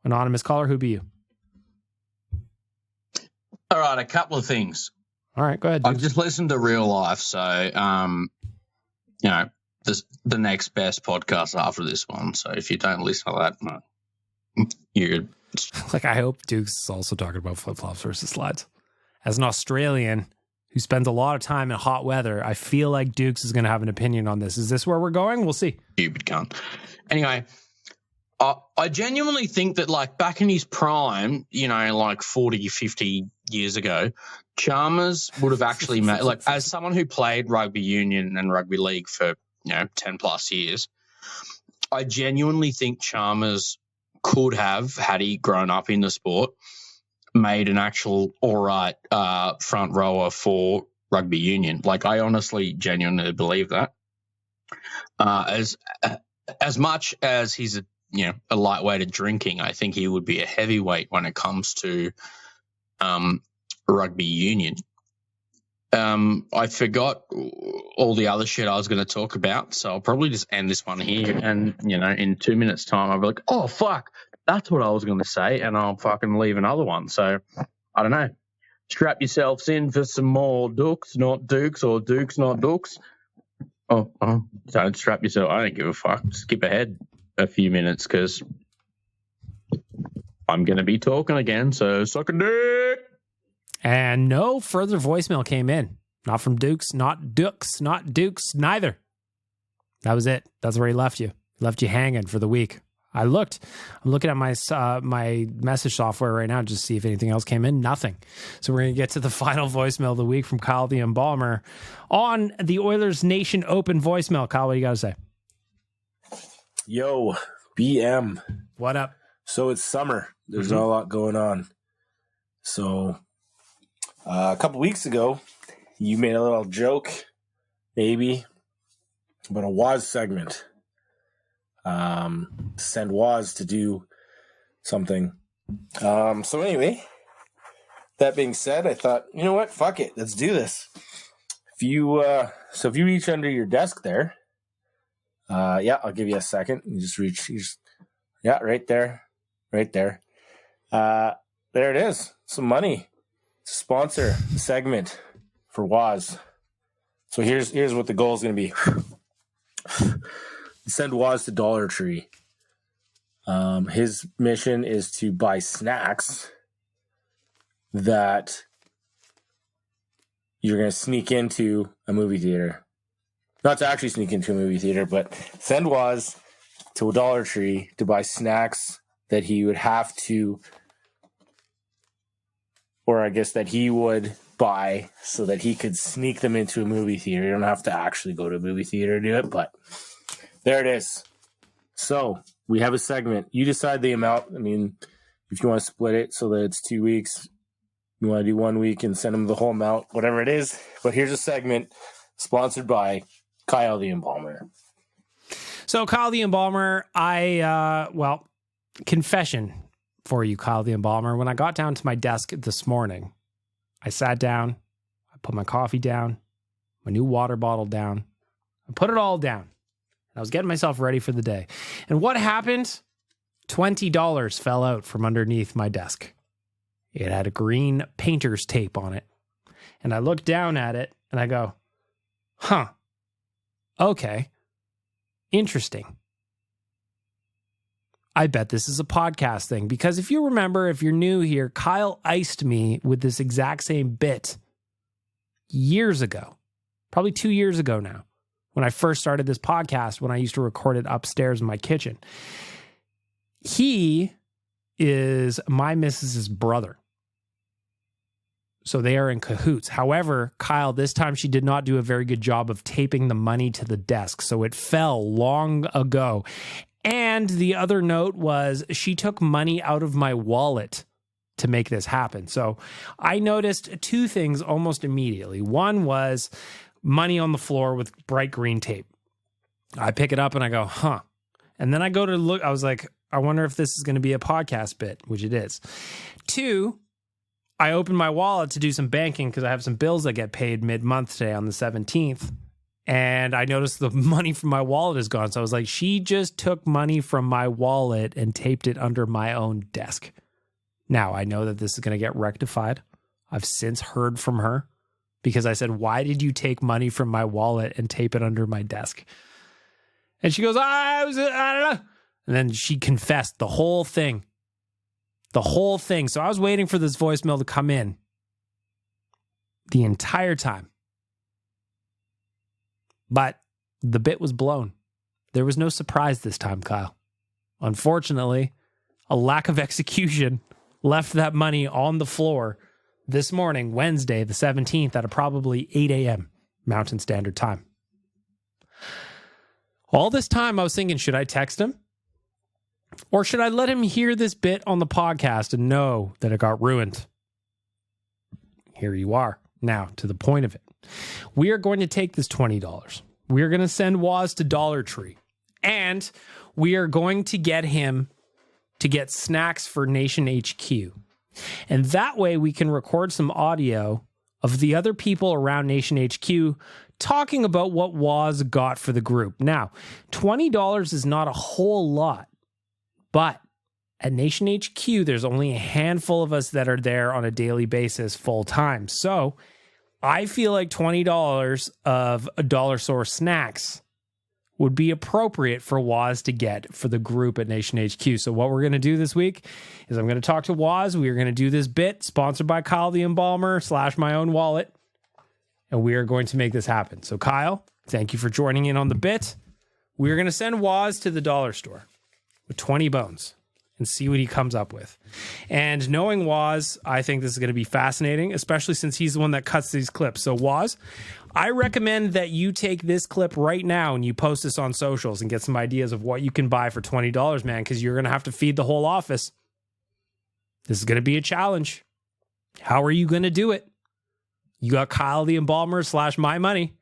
Anonymous caller, who be you? All right, a couple of things. All right, go ahead, dude. I've just listened to Real Life, so, the next best podcast after this one. So if you don't listen to that, you're... I hope Duke's is also talking about flip-flops versus slides. As an Australian who spends a lot of time in hot weather, I feel like Dukes is going to have an opinion on this. Is this where we're going? We'll see. Stupid cunt. Anyway, I genuinely think that, back in his prime, 40, 50 years ago, Chalmers would have actually made, as someone who played rugby union and rugby league for, 10 plus years, I genuinely think Chalmers could have, had he grown up in the sport, made an actual all right front rower for rugby union. Like, I honestly, genuinely believe that. As much as he's a lightweight at drinking, I think he would be a heavyweight when it comes to rugby union. I forgot all the other shit I was going to talk about, so I'll probably just end this one here. And, in 2 minutes' time, I'll be like, oh, fuck, that's what I was going to say, and I'll fucking leave another one. So, I don't know. Strap yourselves in for some more dukes, not dukes, or dukes, not dukes. Oh, don't strap yourself. I don't give a fuck. Skip ahead a few minutes because I'm going to be talking again, so suck a dick. And no further voicemail came in. Not from Dukes, not Dukes, not Dukes, neither. That was it. That's where he left you. Left you hanging for the week. I'm looking at my my message software right now just to see if anything else came in. Nothing. So we're going to get to the final voicemail of the week from Kyle the Embalmer on the Oilers Nation Open voicemail. Kyle, what do you got to say? Yo, BM. What up? So it's summer. There's not a lot going on. So a couple weeks ago, you made a little joke, maybe, about a Waz segment. Send Waz to do something. So anyway, that being said, I thought, you know what? Fuck it. Let's do this. If you reach under your desk there, I'll give you a second. You just reach, right there. There it is. Some money. Sponsor segment for Waz. So here's what the goal is going to be. Send Waz to Dollar Tree. His mission is to buy snacks that you're going to sneak into a movie theater. Not to actually sneak into a movie theater, but send Waz to a Dollar Tree to buy snacks that he would have to, or I guess that he would buy so that he could sneak them into a movie theater. You don't have to actually go to a movie theater to do it, but there it is. So we have a segment. You decide the amount. I mean, if you want to split it so that it's 2 weeks, you want to do 1 week and send them the whole amount, whatever it is. But here's a segment sponsored by Kyle the Embalmer. So Kyle the Embalmer, confession for you, Kyle the Embalmer. When I got down to my desk this morning, I sat down, I put my coffee down, my new water bottle down, I put it all down. I was getting myself ready for the day. And what happened? $20 fell out from underneath my desk. It had a green painter's tape on it. And I looked down at it and I go, okay, interesting. I bet this is a podcast thing, because if you remember, if you're new here, Kyle iced me with this exact same bit years ago, probably 2 years ago now, when I first started this podcast, when I used to record it upstairs in my kitchen. He is my missus's brother. So they are in cahoots. However, Kyle, this time she did not do a very good job of taping the money to the desk. So it fell long ago. And the other note was she took money out of my wallet to make this happen. So I noticed two things almost immediately. One was money on the floor with bright green tape. I pick it up and I go, And then I go to look. I was like, I wonder if this is going to be a podcast bit, which it is. Two, I opened my wallet to do some banking because I have some bills that get paid mid-month today on the 17th. And I noticed the money from my wallet is gone. So I was like, she just took money from my wallet and taped it under my own desk. Now, I know that this is going to get rectified. I've since heard from her because I said, why did you take money from my wallet and tape it under my desk? And she goes, I don't know. And then she confessed the whole thing. The whole thing. So I was waiting for this voicemail to come in the entire time. But the bit was blown. There was no surprise this time, Kyle. Unfortunately, a lack of execution left that money on the floor this morning, Wednesday, the 17th, at probably 8 a.m. Mountain Standard Time. All this time, I was thinking, should I text him? Or should I let him hear this bit on the podcast and know that it got ruined? Here you are. Now, to the point of it. We are going to take this $20. We are going to send Waz to Dollar Tree. And we are going to get him to get snacks for Nation HQ. And that way we can record some audio of the other people around Nation HQ talking about what Waz got for the group. Now, $20 is not a whole lot, but at Nation HQ, there's only a handful of us that are there on a daily basis full time. So I feel like $20 of a dollar store snacks would be appropriate for Waz to get for the group at Nation HQ. So what we're going to do this week is I'm going to talk to Waz. We are going to do this bit sponsored by Kyle the Embalmer / my own wallet. And we are going to make this happen. So Kyle, thank you for joining in on the bit. We're going to send Waz to the dollar store with 20 bones and see what he comes up with. And knowing Waz, I think this is going to be fascinating, especially since he's the one that cuts these clips. So Waz, I recommend that you take this clip right now and you post this on socials and get some ideas of what you can buy for $20, man, because you're going to have to feed the whole office. This is going to be a challenge. How are you going to do it? You got Kyle the Embalmer / my money.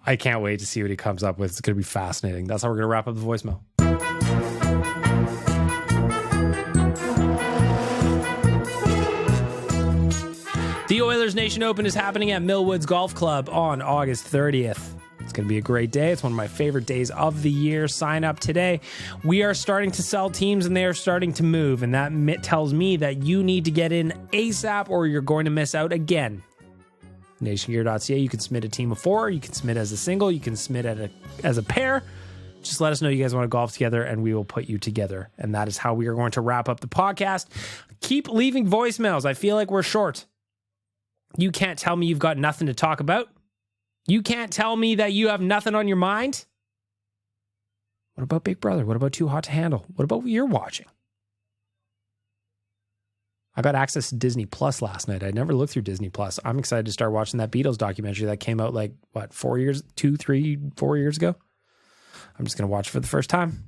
I can't wait to see what he comes up with. It's going to be fascinating. That's how we're going to wrap up the voicemail. The Oilers Nation Open is happening at Millwoods Golf Club on August 30th. It's going to be a great day. It's one of my favorite days of the year. Sign up today. We are starting to sell teams and they are starting to move. And that tells me that you need to get in ASAP or you're going to miss out again. NationGear.ca. You can submit a team of 4. You can submit as a single. You can submit as a pair. Just let us know you guys want to golf together and we will put you together. And that is how we are going to wrap up the podcast. Keep leaving voicemails. I feel like we're short. You can't tell me you've got nothing to talk about. You can't tell me that you have nothing on your mind. What about Big Brother? What about Too Hot to Handle? What about what you're watching? I got access to Disney Plus last night. I never looked through Disney Plus. I'm excited to start watching that Beatles documentary that came out 4 years ago. I'm just going to watch it for the first time.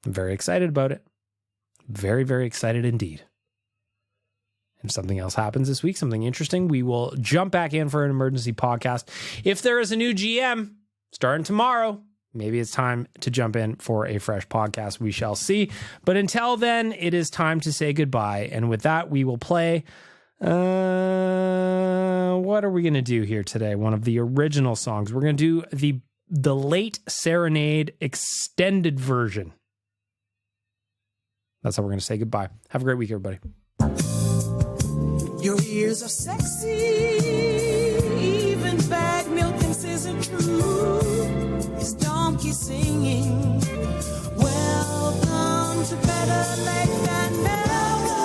I'm very excited about it. Very, very excited indeed. If something else happens this week, something interesting, we will jump back in for an emergency podcast. If there is a new GM starting tomorrow, maybe it's time to jump in for a fresh podcast. We shall see. But until then, it is time to say goodbye. And with that, we will play. What are we going to do here today? One of the original songs. We're going to do the Late Serenade extended version. That's how we're going to say goodbye. Have a great week, everybody. Your ears are sexy, even Baggedmilk thinks isn't true. His donkey singing, welcome to Better Late Than Never.